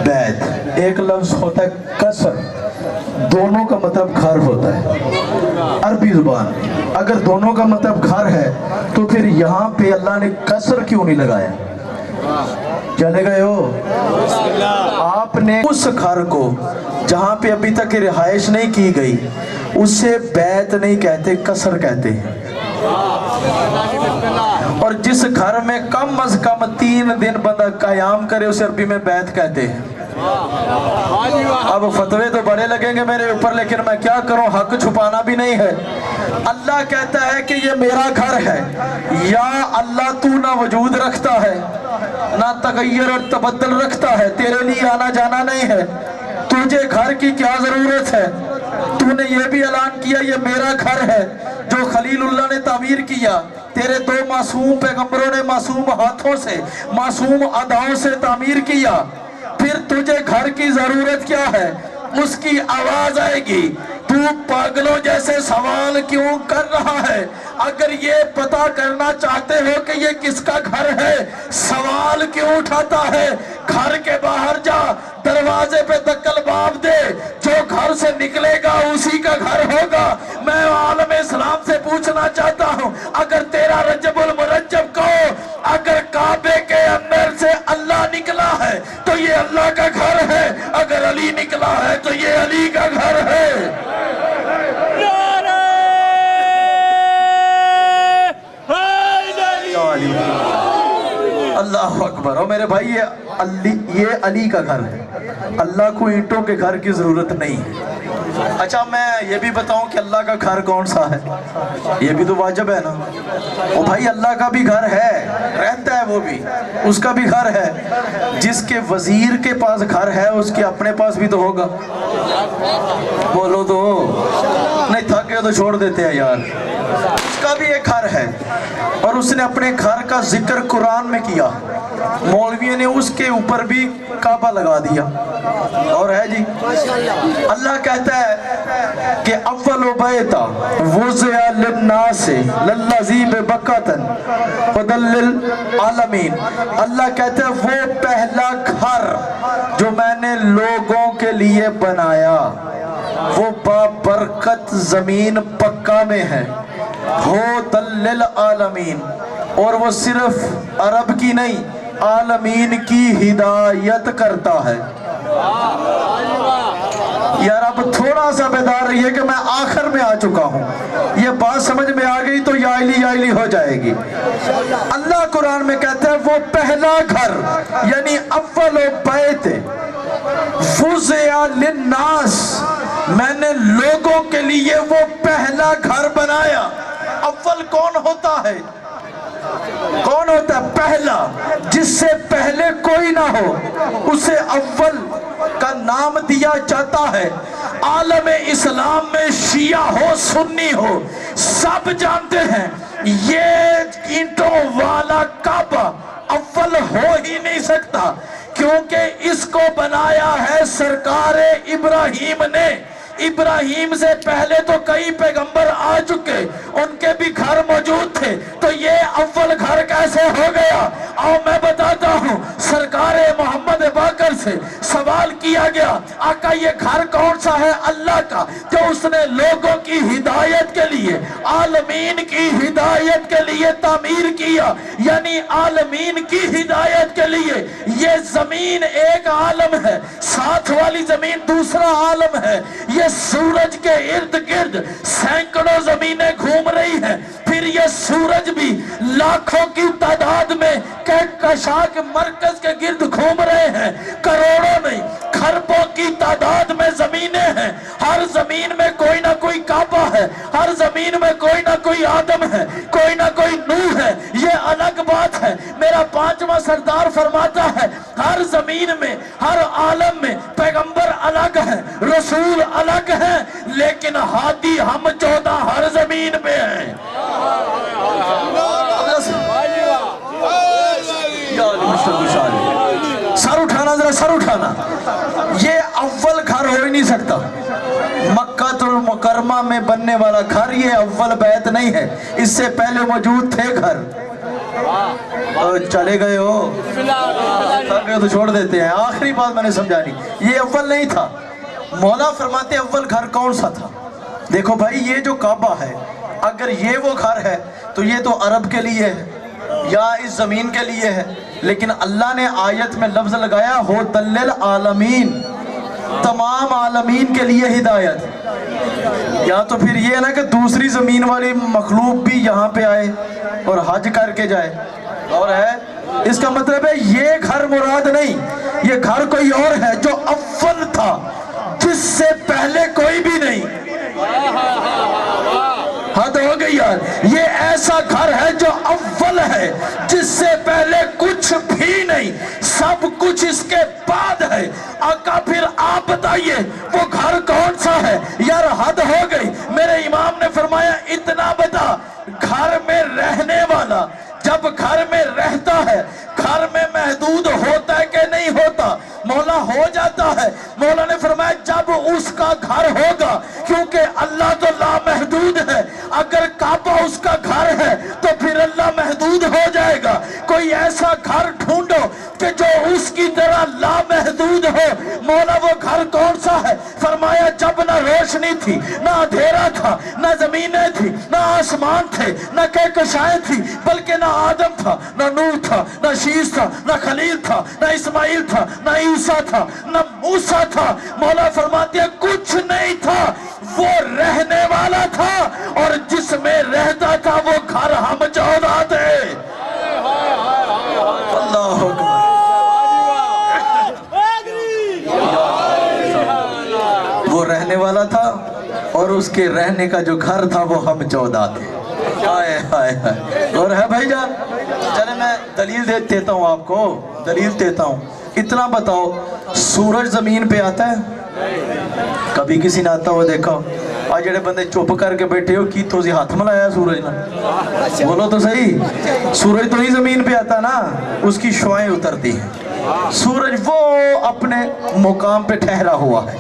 बैत, एक लफ्ज होता है कसर। दोनों का मतलब घर होता है अरबी जुबान में। अगर दोनों का मतलब घर है तो फिर यहाँ पे अल्लाह ने कसर क्यों नहीं लगाया? चले गए हो आपने उस घर को जहाँ पे अभी तक रिहाइश नहीं की गई, उसे बैत नहीं कहते, कसर कहते हैं। और जिस घर में कम अज कम 3 दिन बंदा कयाम करे, उसे अरबी में बैत कहते हैं। अब फतवे तो बड़े लगेंगे मेरे ऊपर, लेकिन मैं क्या करूं, हक छुपाना भी नहीं है। अल्लाह कहता है कि ये मेरा घर है। या अल्लाह तू ना वजूद रखता है, ना तगय्यर और तबद्दल रखता है, तेरे लिए आना जाना नहीं है, तुझे घर की क्या जरूरत है? तूने ये भी ऐलान किया ये मेरा घर है, जो खलीलुल्लाह ने तामीर किया, तेरे 2 मासूम पैगंबरों ने मासूम हाथों से, मासूम अदाओं से तामीर किया। फिर तुझे घर की जरूरत क्या है? उसकी आवाज आएगी, तू पागलों जैसे सवाल क्यों कर रहा है? अगर ये पता करना चाहते हो कि ये किसका घर है, सवाल क्यों उठाता है? घर के बाहर जा, दरवाजे पे दक्कलबाब दे, जो घर से निकलेगा उसी का घर होगा। मैं आलम इस्लाम से पूछना चाहता हूँ, अगर तेरा रजबुल मुरज्जब को अगर काबे के अंदर से अल्लाह निकला है तो ये अल्लाह का घर है, अगर अली निकला है तो ये अली का घर है। अल्लाह अकबर। और मेरे भाई ये अली का घर है, अल्लाह को ईंटों के घर की जरूरत नहीं है। अच्छा मैं ये भी बताऊं कि अल्लाह का घर कौन सा है, ये भी तो वाजिब है ना। ओ भाई अल्लाह का भी घर है, रहता है वो भी, उसका भी घर है। जिसके वजीर के पास घर है उसके अपने पास भी तो होगा, बोलो तो। नहीं थक गए तो छोड़ देते हैं यार। उसका भी एक घर है और उसने अपने घर का जिक्र कुरान में किया, मौलवी ने उसके ऊपर भी काबा लगा दिया। और है जी, अल्लाह कहता है कि अव्वलु बैता वुज़िअ लिन्नास लल्लज़ी बिबक्कतन हुदल लिल आलमीन। अल्लाह कहता है वो पहला घर जो मैंने लोगों के लिए बनाया, वो बाबरकत जमीन पक्का में है, हो दल्लिल आलमीन। और वो सिर्फ अरब की नहीं, आलमीन की हिदायत करता है। यार अब थोड़ा सा बेदार रहिए कि मैं आखिर में आ चुका हूँ, ये बात समझ में आ गई तो याइली हो जाएगी। अल्लाह कुरान में कहता है वो पहला घर, यानी अव्वल बैत, फुज़िया लिन्नास, मैंने लोगों के लिए वो पहला घर बनाया। अव्वल कौन होता है? कौन होता है? पहला, जिससे पहले कोई ना हो उसे अव्वल का नाम दिया जाता है। आलम इस्लाम में शिया हो सुन्नी हो सब जानते हैं ये ईंटों वाला काबा अव्वल हो ही नहीं सकता, क्योंकि इसको बनाया है सरकार इब्राहीम ने। इब्राहीम से पहले तो कई पैगंबर आ चुके, उनके भी घर मौजूद थे, तो ये अव्वल घर कैसे हो गया? आओ मैं बताता हूँ। सरकार मोहम्मद बाकर से सवाल किया गया, आका ये घर कौन सा है अल्लाह का जो उसने लोगों की हिदायत के लिए, आलमीन की हिदायत के लिए तामीर किया, यानी आलमीन की हिदायत के लिए। ये जमीन एक आलम है, साथ वाली जमीन दूसरा आलम है। ये सूरज के इर्द गिर्द सैकड़ों जमीनें घूम रही हैं, फिर ये सूरज भी लाखों की तादाद में कहकशां के मरकज के गिर्द घूम रहे हैं। करोड़ों नहीं खरबों की तादाद में जमीनें हैं, हर जमीन में कोई ना कोई काबा है, हर जमीन में कोई ना कोई आदम है, कोई ना कोई नूह है। ये अलग बात है। मेरा पांचवा सरदार फरमाता है हर जमीन में, हर आलम में पैगंबर अलग है, रसूल अलग है, लेकिन हादी हम 14 हर जमीन में है। सर उठाना, जरा सर उठाना। ये अव्वल घर हो ही नहीं सकता। मक्कातुल मुकरमा में बनने वाला घर ये अव्वल बैत नहीं है, इससे पहले मौजूद थे घर। चले गए हो तो छोड़ देते हैं। आखिरी बात मैंने समझानी, ये अव्वल नहीं था। मौला फरमाते अव्वल घर कौन सा था? देखो भाई, ये जो काबा है, अगर ये वो घर है तो ये तो अरब के लिए है या इस जमीन के लिए है, लेकिन अल्लाह ने आयत में लफ्ज लगाया हो दल्लिल आलमीन, तमाम आलमीन के लिए हिदायत। या तो फिर ये है ना कि दूसरी जमीन वाली मखलूक भी यहाँ पे आए और हज करके जाए, और है इसका मतलब है ये घर मुराद नहीं, ये घर कोई और है जो अव्वल था, जिससे पहले कोई भी नहीं। हद हो गई यार। ये ऐसा घर है जो अव्वल है, जिससे पहले कुछ भी नहीं, सब कुछ इसके बाद है। आका फिर आप बताइए वो घर कौन सा है? यार हद हो गई। मेरे इमाम ने फरमाया इतना बता, घर में रहने वाला जब घर में रहता है, घर में महदूद होता है कि नहीं होता? मौला हो जाता है। मौला ने फरमाया जब उसका घर होगा, क्योंकि अल्लाह तो लामहदूद है, अगर काबा उसका घर है तो फिर अल्लाह महदूद हो जाएगा। कोई ऐसा घर ढूंढो कि जो उसकी तरह लामहदूद हो। मौला वो घर कौन सा है? फरमाया जब ना रोशनी थी, ना अंधेरा था, ना जमीनें थी, ना आसमान थे, ना कहकशाएं थी, बल्कि ना आदम था, ना नूह था, ना शीश था, ना खलील था, ना इस्माइल था, ना ईसा था, ना मूसा था। मौला फरमाते हैं कुछ नहीं था, वो रहने वाला था, और जिसमें रहता था वो घर हम 14 थे। अल्लाह अकबर। वो रहने वाला था और उसके रहने का जो घर था वो हम 14 थे। हाय हाय हाय। और है भाईजान, चले मैं दलील देता हूँ आपको, दलील देता हूँ। इतना बताओ, सूरज जमीन पे आता है? कभी किसी ने आता हुआ देखा? आज जेडे बंदे चुप करके बैठे हो की तो हाथ मिलाया सूरज ने? बोलो तो सही। सूरज तो नहीं जमीन पे आता ना, उसकी शुआएं उतरती हैं। सूरज वो अपने मुकाम पे ठहरा हुआ है,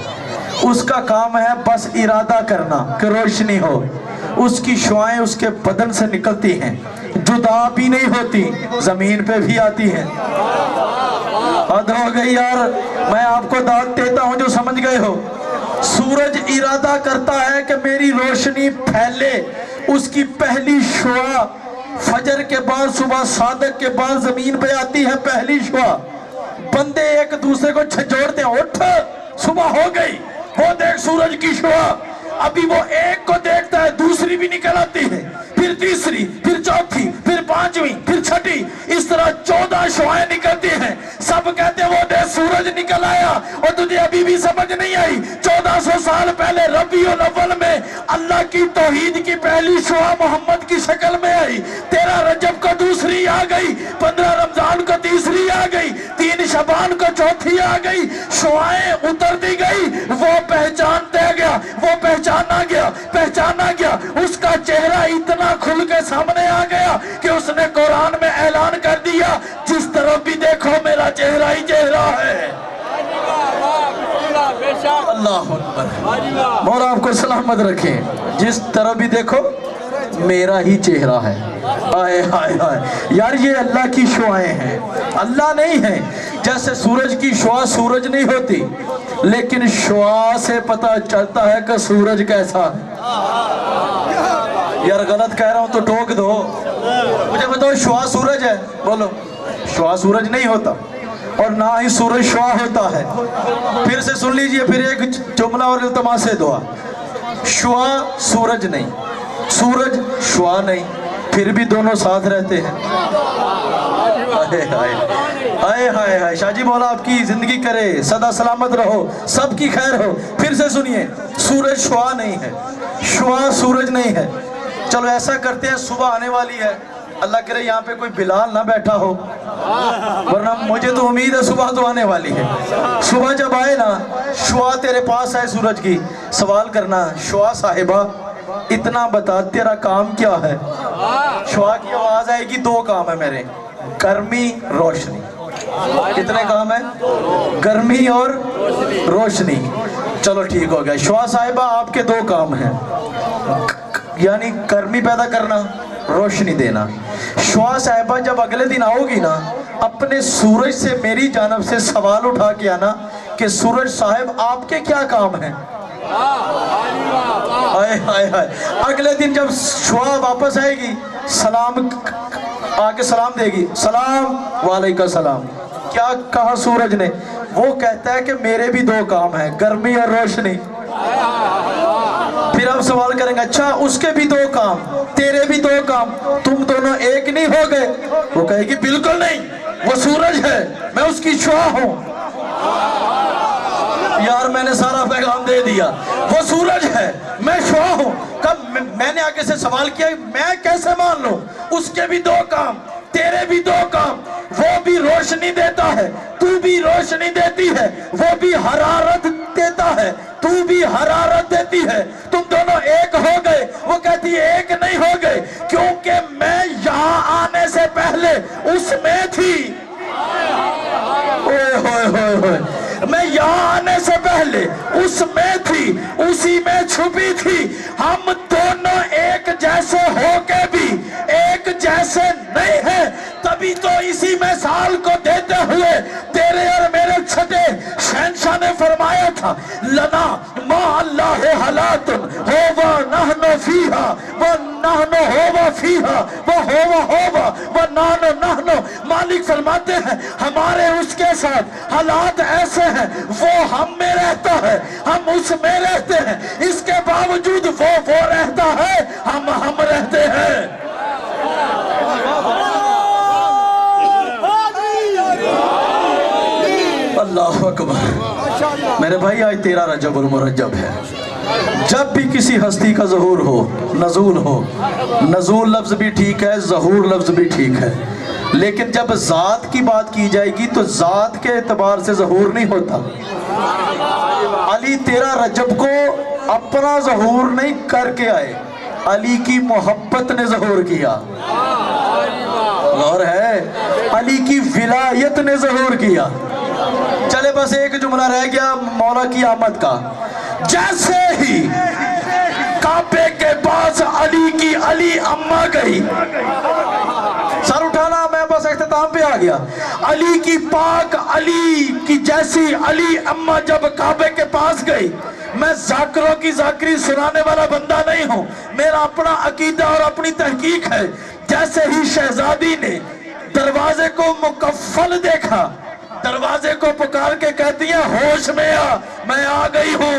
उसका काम है बस इरादा करना कि रोशनी हो। उसकी शुआएं उसके बदन से निकलती हैं, जुदा भी नहीं होती, जमीन पे भी आती हैं। हद हो गई यार। मैं आपको दाद देता हूं जो समझ गए हो। सूरज इरादा करता है कि मेरी रोशनी फैले, उसकी पहली शुआ फजर के बाद, सुबह सादक के बाद जमीन पे आती है पहली शुआ। बंदे एक दूसरे को झंझोड़ते हैं, उठ सुबह हो गई, वो देख सूरज की शुआ। अभी वो एक को देखता बजाय दूसरी भी निकल आती है, फिर तीसरी, फिर चौथी, फिर पांचवी, फिर छठी, इस तरह 14 शुआएं निकलती हैं। सब कहते हैं वो दे सूरज निकल आया, और तुझे अभी भी समझ नहीं आई। 1400 साल पहले रबीउल अव्वल में अल्लाह की तौहीद की पहली शुआ मोहम्मद की शक्ल में आई। 13 रजब को दूसरी आ गई, 15 रमजान को तीसरी आ गई, 3 शबान को चौथी आ गई। शुआएं उतरती गई, वो पहचानते गया, वो पहचाना गया। उसका चेहरा इतना खुल के सामने आ गया कि उसने कुरान में ऐलान कर दिया, जिस तरफ भी देखो मेरा चेहरा ही चेहरा है। अल्लाह अकबर। मौला आपको सलामत रखे। जिस तरफ भी देखो मेरा ही चेहरा है। आए हाय हाय यार, ये अल्लाह की शुआएं हैं, अल्लाह नहीं है। जैसे सूरज की शुआ सूरज नहीं होती, लेकिन शुआ से पता चलता है कि सूरज कैसा है। यार गलत कह रहा हूं तो टोक दो, मुझे बताओ शुआ सूरज है? बोलो, शुआ सूरज नहीं होता, और ना ही सूरज शुआ होता है। फिर से सुन लीजिए, फिर एक जुमला और इल्तिमास से दुआ। शुआ सूरज नहीं, सूरज शुआ नहीं, फिर भी दोनों साथ रहते हैं। हाय हाय हाय। शाहजी मौला आपकी जिंदगी करे, सदा सलामत रहो, सबकी खैर हो। फिर से सुनिए, सूरज शुआ नहीं है, शुआ सूरज नहीं है। चलो ऐसा करते हैं, सुबह आने वाली है, अल्लाह करे यहाँ पे कोई बिलाल ना बैठा हो, वरना मुझे तो उम्मीद है सुबह तो आने वाली है। सुबह जब आए ना, शुआ तेरे पास है सूरज की, सवाल करना, शुआ साहिबा इतना बता तेरा काम क्या है? शुआ की आवाज आएगी, 2 काम है मेरे, गर्मी रोशनी। कितने काम है? गर्मी और रोशनी। चलो ठीक हो गया। शुआ साहिबा आपके 2 काम हैं, यानी गर्मी पैदा करना, रोशनी देना। शुआ साहिबा जब अगले दिन आओगी ना, अपने सूरज से मेरी जानब से सवाल उठा के आना कि सूरज साहिब आपके क्या काम हैं। हाय हाय हाय। अगले दिन जब शुआ वापस आएगी, सलाम आके सलाम देगी, सलाम वालेकुम सलाम। क्या कहा सूरज ने? वो कहता है कि मेरे भी 2 काम हैं, गर्मी और रोशनी। फिर आप सवाल करेंगे, अच्छा उसके भी 2 काम, तेरे भी 2 काम, तुम दोनों एक नहीं हो गए? वो कहेगी बिल्कुल नहीं, वो सूरज है, मैं उसकी शुआ हूं। यार मैंने सारा पैगाम दे दिया, वो सूरज है, मैं शुआ हूं। कब मैंने आगे से सवाल किया, मैं कैसे मान लूं? उसके भी 2 काम, तेरे भी 2 काम, वो भी रोशनी देता है, तू भी रोशनी देती है, वो भी हरारत देता है, तू भी हरारत देती है, तुम दोनों एक हो गए। वो कहती है एक नहीं हो गए, क्योंकि मैं यहाँ आने से पहले उसमें थी। ओए होए होए होए, मैं यहाँ आने से पहले उसमें थी, उसी में छुपी थी। हम दोनों एक जैसे होके भी एक जैसे नहीं है, तभी तो इसी मिसाल को देते हुए तेरे और मेरे छठे शहंशाह ने फरमाया था, लना मा अल्लाह हलातुन होवा नहनु फीहा व नहनु होवा फीहा व होवा होवा व नानु नहनु। मालिक फरमाते हैं हमारे उसके साथ हालात ऐसे हैं, वो हम में रहता है, हम उसमें रहते हैं, इसके बावजूद वो रहता है, हम रहते हैं। अल्लाह अकबर। मेरे भाई आज 13 रजबुल मुरज्जब है। जब भी किसी हस्ती का ज़हूर हो, नज़ूल हो, नज़ूल लफ्ज़ भी ठीक है, ज़हूर लफ्ज़ भी ठीक है, लेकिन जब ज़ात की बात की जाएगी तो ज़ात के एतबार से ज़हूर नहीं होता। अली 13 रजब को अपना ज़हूर नहीं करके आए, अली की मोहब्बत ने ज़हूर किया। और है अली की विलायत ने ज़हूर किया। चले बस एक जुमला रह गया मौला की आमद का। जैसे ही काबे के पास अली की अली अम्मा गई, सर उठाना, मैं बस इख्तिताम पे आ गया। अली की पाक अली की जैसी अली अम्मा जब काबे के पास गई, मैं जाकरों की जाकरी सुनाने वाला बंदा नहीं हूं, मेरा अपना अकीदा और अपनी तहकीक है। जैसे ही शहजादी ने दरवाजे को मुकफ्फल देखा, दरवाजे को पुकार के कहती है होश में आ, मैं आ गई हूं।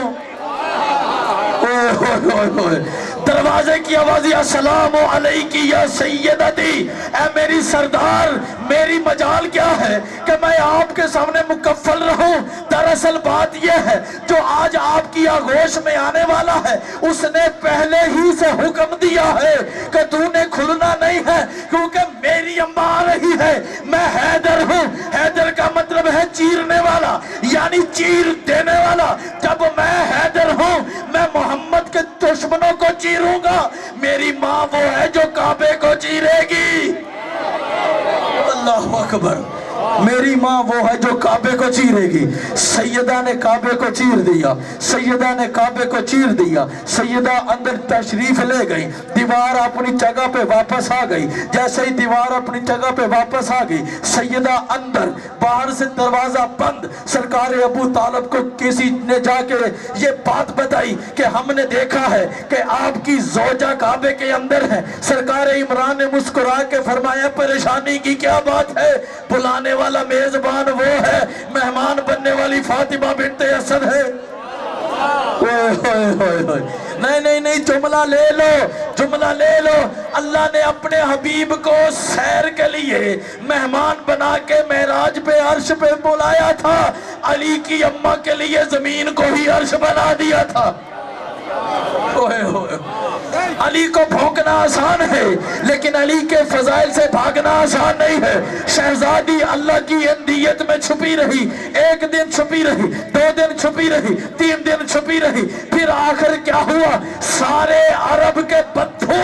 दरवाजे की आवाज़ अस्सलाम अलैकी या सैयदती, ऐ मेरी सरदार, मेरी मजाल क्या है कि मैं आपके सामने मुकफ्फल रहूं। दरअसल बात यह है, जो आज आपकी आगोश में आने वाला है उसने पहले ही से हुक्म दिया है कि तूने खुलना नहीं है, क्योंकि मेरी अम्मा आ रही है। मैं हैदर हूँ, हैदर का मतलब है चीरने वाला, यानी चीर देने वाला। जब मैं हैदर हूँ, मैं मोहम्मद के दुश्मनों को चीरूंगा। मेरी माँ वो है जो काबे को चीरेगी। अल्लाह अकबर। मेरी माँ वो है जो काबे को चीरेगी। सैयदा ने काबे को चीर दिया, सैयदा ने काबे को चीर दिया। सैयदा अंदर तशरीफ ले गई, दीवार अपनी जगह पे वापस आ गई। जैसे ही दीवार अपनी जगह पे वापस आ गई, सैयदा अंदर, बाहर से दरवाजा बंद। सरकार अबू तालिब को किसी ने जाके ये बात बताई कि हमने देखा है कि आपकी जोजा काबे के अंदर है। सरकार इमरान ने मुस्कुरा के फरमाया, परेशानी की क्या बात है? बुलाने वाला मेजबान वो है, मेहमान बनने वाली फातिमा बिन्ते असद है। नहीं नहीं नहीं, जुमला ले लो, जुमला ले लो। अल्लाह ने अपने हबीब को सैर के लिए मेहमान बना के मेराज पे अर्श पे बुलाया था। अली की अम्मा के लिए जमीन को ही अर्श बना दिया था। अली को भौंकना आसान है, लेकिन अली के फजाइल से भागना आसान नहीं है। शहजादी अल्लाह की अंदियत में छुपी रही, एक दिन छुपी रही, 2 दिन छुपी रही, 3 दिन छुपी रही। फिर आखिर क्या हुआ? सारे अरब के बद्दू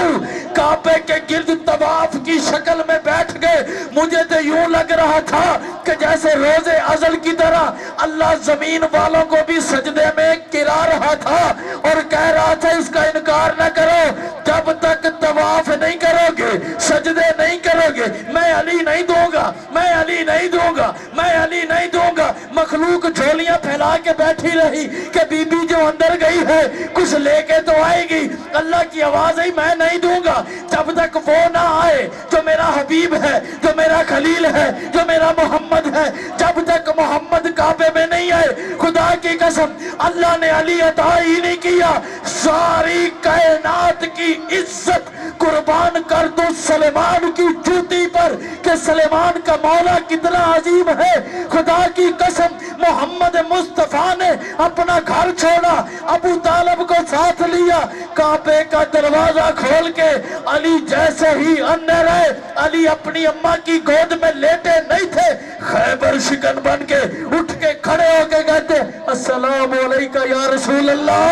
काबे के गिर्द तवाफ की शक्ल में बैठ गए। मुझे तो यूं लग रहा था कि जैसे रोजे अजल की तरह अल्लाह जमीन वालों को भी सजदे में गिरा रहा था और कह रहा था, इसका इनकार न करो, जब तक तवाफ नहीं करोगे, सजदे नहीं करोगे, मैं अली नहीं दूंगा, मैं अली नहीं दूंगा, मैं अली नहीं दूंगा। मखलूक झोलियां फैला के बैठी रही कि बीबी जो अंदर गई है कुछ लेके तो आएगी। अल्लाह की आवाज आई, मैं नहीं दूंगा जब तक वो ना आए जो मेरा हबीब है, जो मेरा खलील है, जो मेरा मोहम्मद है। जब तक मोहम्मद काबे में नहीं आए, खुदा की कसम अल्लाह ने अली अता ही नहीं किया। सारी कायनात की इज्जत कुर्बान कर दो सुलेमान की जूती पर कि सुलेमान का मौला कितना अजीम है। खुदा की कसम मोहम्मद मुस्तफा ने अपना घर छोड़ा, अबू तालिब को साथ लिया, काबे का दरवाजा खोल के अली जैसे ही अंदर आए, अली अपनी अम्मा की गोद में लेटे नहीं थे, खैबर शिकन बन के उठ के खड़े होके कहते, अस्सलाम अलैका या रसूल अल्लाह।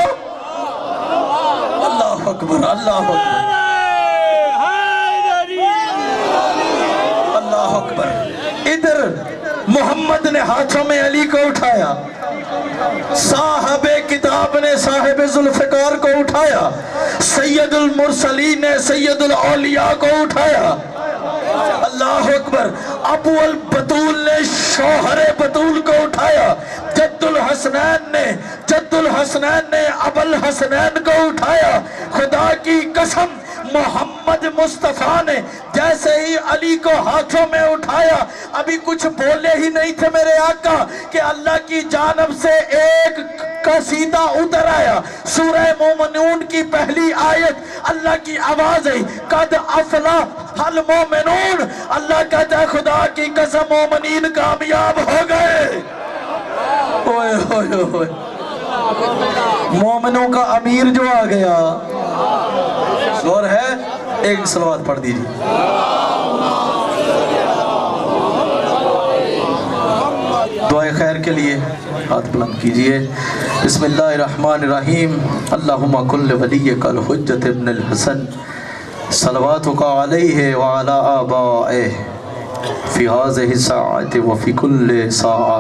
अल्लाह अकबर, अल्लाह अकबर, अल्लाह अकबर। इधर मोहम्मद ने हाथों में अली को उठाया, साहबे किताब ने साहिब जुल्फिकार को उठाया, सैयदुल मुरसलीन ने सैयदुल औलिया को उठाया। अल्लाह अकबर। अबू अल बतूल ने शौहरे बतूल को उठाया, जद्दुल हसनैन ने अबुल हसनैन को उठाया। खुदा की कसम मोहम्मद मुस्तफा ने जैसे ही अली को हाथों में उठाया, अभी कुछ बोले ही नहीं थे मेरे आका कि अल्लाह की जानब से एक कसीदा उतर आया। सूरह मोमिनून की पहली आयत, अल्लाह की आवाज आई, कद अफला हल मोमिनून। अल्लाह कहता है खुदा की कसम मोमिनीन कामयाब हो गए। ओए ओए ओए, मोमिनों का अमीर जो आ गया। और है, एक सलवात पढ़ दीजिए। दुआ खैर के लिए हाथ बुलंद कीजिए। बिस्मिल्लाहिर्रहमानिर्रहीम। अल्लाहुम्मा कुल्ल वलिय्यकल हुज्जत इब्नुल हसन सलवातुका अलैहि व अला आबाइहि फी हाज़िहि साअति व फी कुल्लि साअ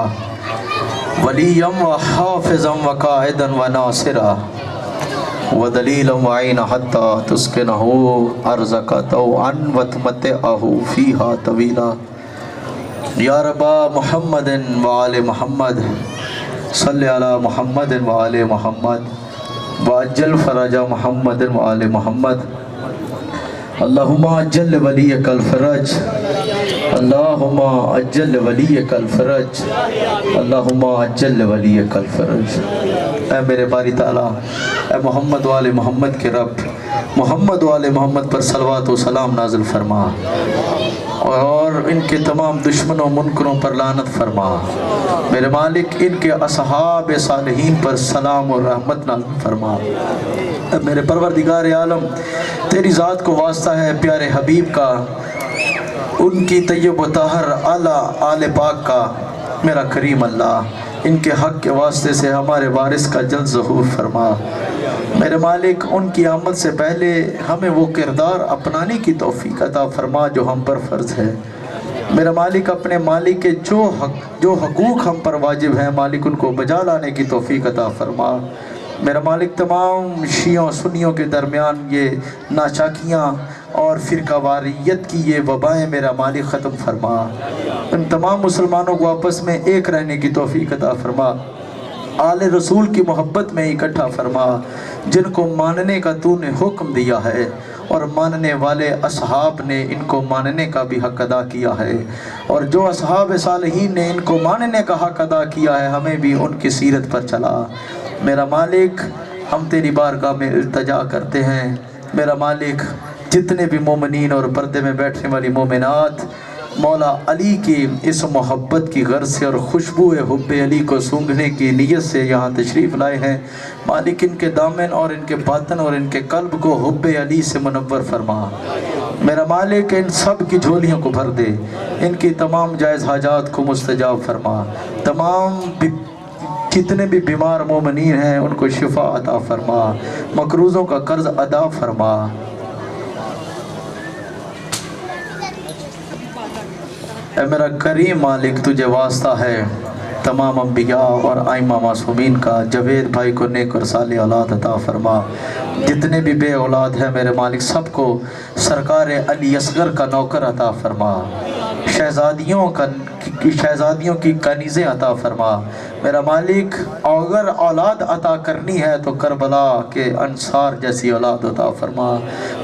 वलिय्यम व हाफ़िज़न व काइदन व नासिरा व दलीलन व ऐन हत्ता तुस्किनहु अर्ज़का तौअन व तुमत्तिअहु फ़ीहा तवीला। या रब्बा मुहम्मदिन व आले मुहम्मद सल्लि अला मुहम्मदिन व आले मुहम्मद व अज्जल फ़रज मुहम्मदिन व आले मुहम्मद। अल्लाहुम्मा अज्जल वलियकल फ़रज, अल्लाहुम्मा अज्जल वलियकल फ़रज, अल्लाहुम्मा अज्जल वलियकल फ़रज। ऐ मेरे बारी ताला, ऐ मोहम्मद वाले मोहम्मद के रब, محمد والے محمد پر صلوات و سلام نازل فرما اور ان کے تمام دشمنوں منکروں پر لعنت فرما میرے مالک ان کے اصحاب صالحین پر سلام اور رحمت نازل فرما میرے پروردگار عالم تیری ذات کو واسطہ ہے پیارے حبیب کا ان کی طیب و طاہر اعلیٰ آل پاک کا میرا کریم اللہ ان کے حق کے واسطے سے ہمارے وارث کا جلد ظہور فرما میرے مالک ان کی آمد سے پہلے ہمیں وہ کردار اپنانے کی توفیق عطا فرما جو ہم پر فرض ہے میرا مالک اپنے مالک کے جو حقوق ہم پر واجب ہیں مالک ان کو بجا لانے کی توفیق عطا فرما میرا مالک تمام شیعوں سنیوں کے درمیان یہ ناچاکیاں اور فرقہ واریت کی یہ وبائیں میرا مالک ختم فرما ان تمام مسلمانوں کو آپس میں ایک رہنے کی توفیق عطا فرما آل رسول کی محبت میں اکٹھا فرما جن کو ماننے کا تو نے حکم دیا ہے اور ماننے والے اصحاب نے ان کو ماننے کا بھی حق ادا کیا ہے اور جو اصحاب صالحین نے ان کو ماننے کا حق ادا کیا ہے ہمیں بھی ان کی سیرت پر چلا میرا مالک ہم تیری بارگاہ میں التجا کرتے ہیں میرا مالک جتنے بھی مومنین اور پردے میں بیٹھنے والی مومنات مولا علی کی اس محبت کی غرض سے اور خوشبو حب علی کو سونگھنے کی نیت سے یہاں تشریف لائے ہیں مالک ان کے دامن اور ان کے باطن اور ان کے قلب کو حب علی سے منور فرما میرا مالک ان سب کی جھولیوں کو بھر دے ان کی تمام جائز حاجات کو مستجاب فرما تمام جتنے بھی بیمار مومنین ہیں ان کو شفا عطا فرما مقروضوں کا قرض ادا فرما اے میرا کریم مالک تجھے واسطہ ہے تمام انبیاء اور ائمہ معصومین کا جوید بھائی کو نیک اور صالح اولاد عطا فرما جتنے بھی بے اولاد ہیں میرے مالک سب کو سرکار علی اصغر کا نوکر عطا فرما شہزادیوں کی کنیزیں عطا فرما میرا مالک اگر اولاد عطا کرنی ہے تو کربلا کے انصار جیسی اولاد عطا فرما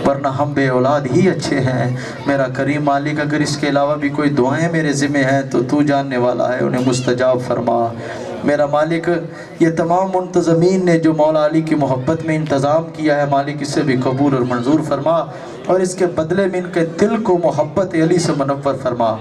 ورنہ ہم بے اولاد ہی اچھے ہیں میرا کریم مالک اگر اس کے علاوہ بھی کوئی دعائیں میرے ذمہ ہیں تو تو جاننے والا ہے انہیں مستجاب فرما میرا مالک یہ تمام منتظمین نے جو مولا علی کی محبت میں انتظام کیا ہے مالک اسے بھی قبول اور منظور فرما اور اس کے بدلے میں ان کے دل کو محبت علی سے منور فرما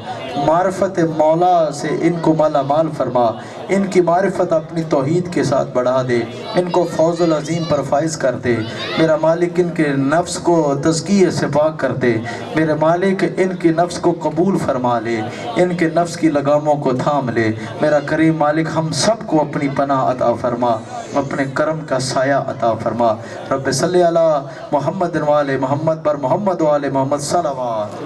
معرفت مولا سے ان کو مالا مال فرما ان کی معرفت اپنی توحید کے ساتھ بڑھا دے ان کو فوز العظیم پر فائز کر دے میرا مالک ان کے نفس کو تزکیے سے پاک کر دے میرے مالک ان کی نفس کو قبول فرما لے ان کے نفس کی لگاموں کو تھام لے میرا کریم مالک ہم سب کو اپنی پناہ عطا فرما اپنے کرم کا سایہ عطا فرما رب صلی علی محمد والے محمد پر محمد والے محمد صلوات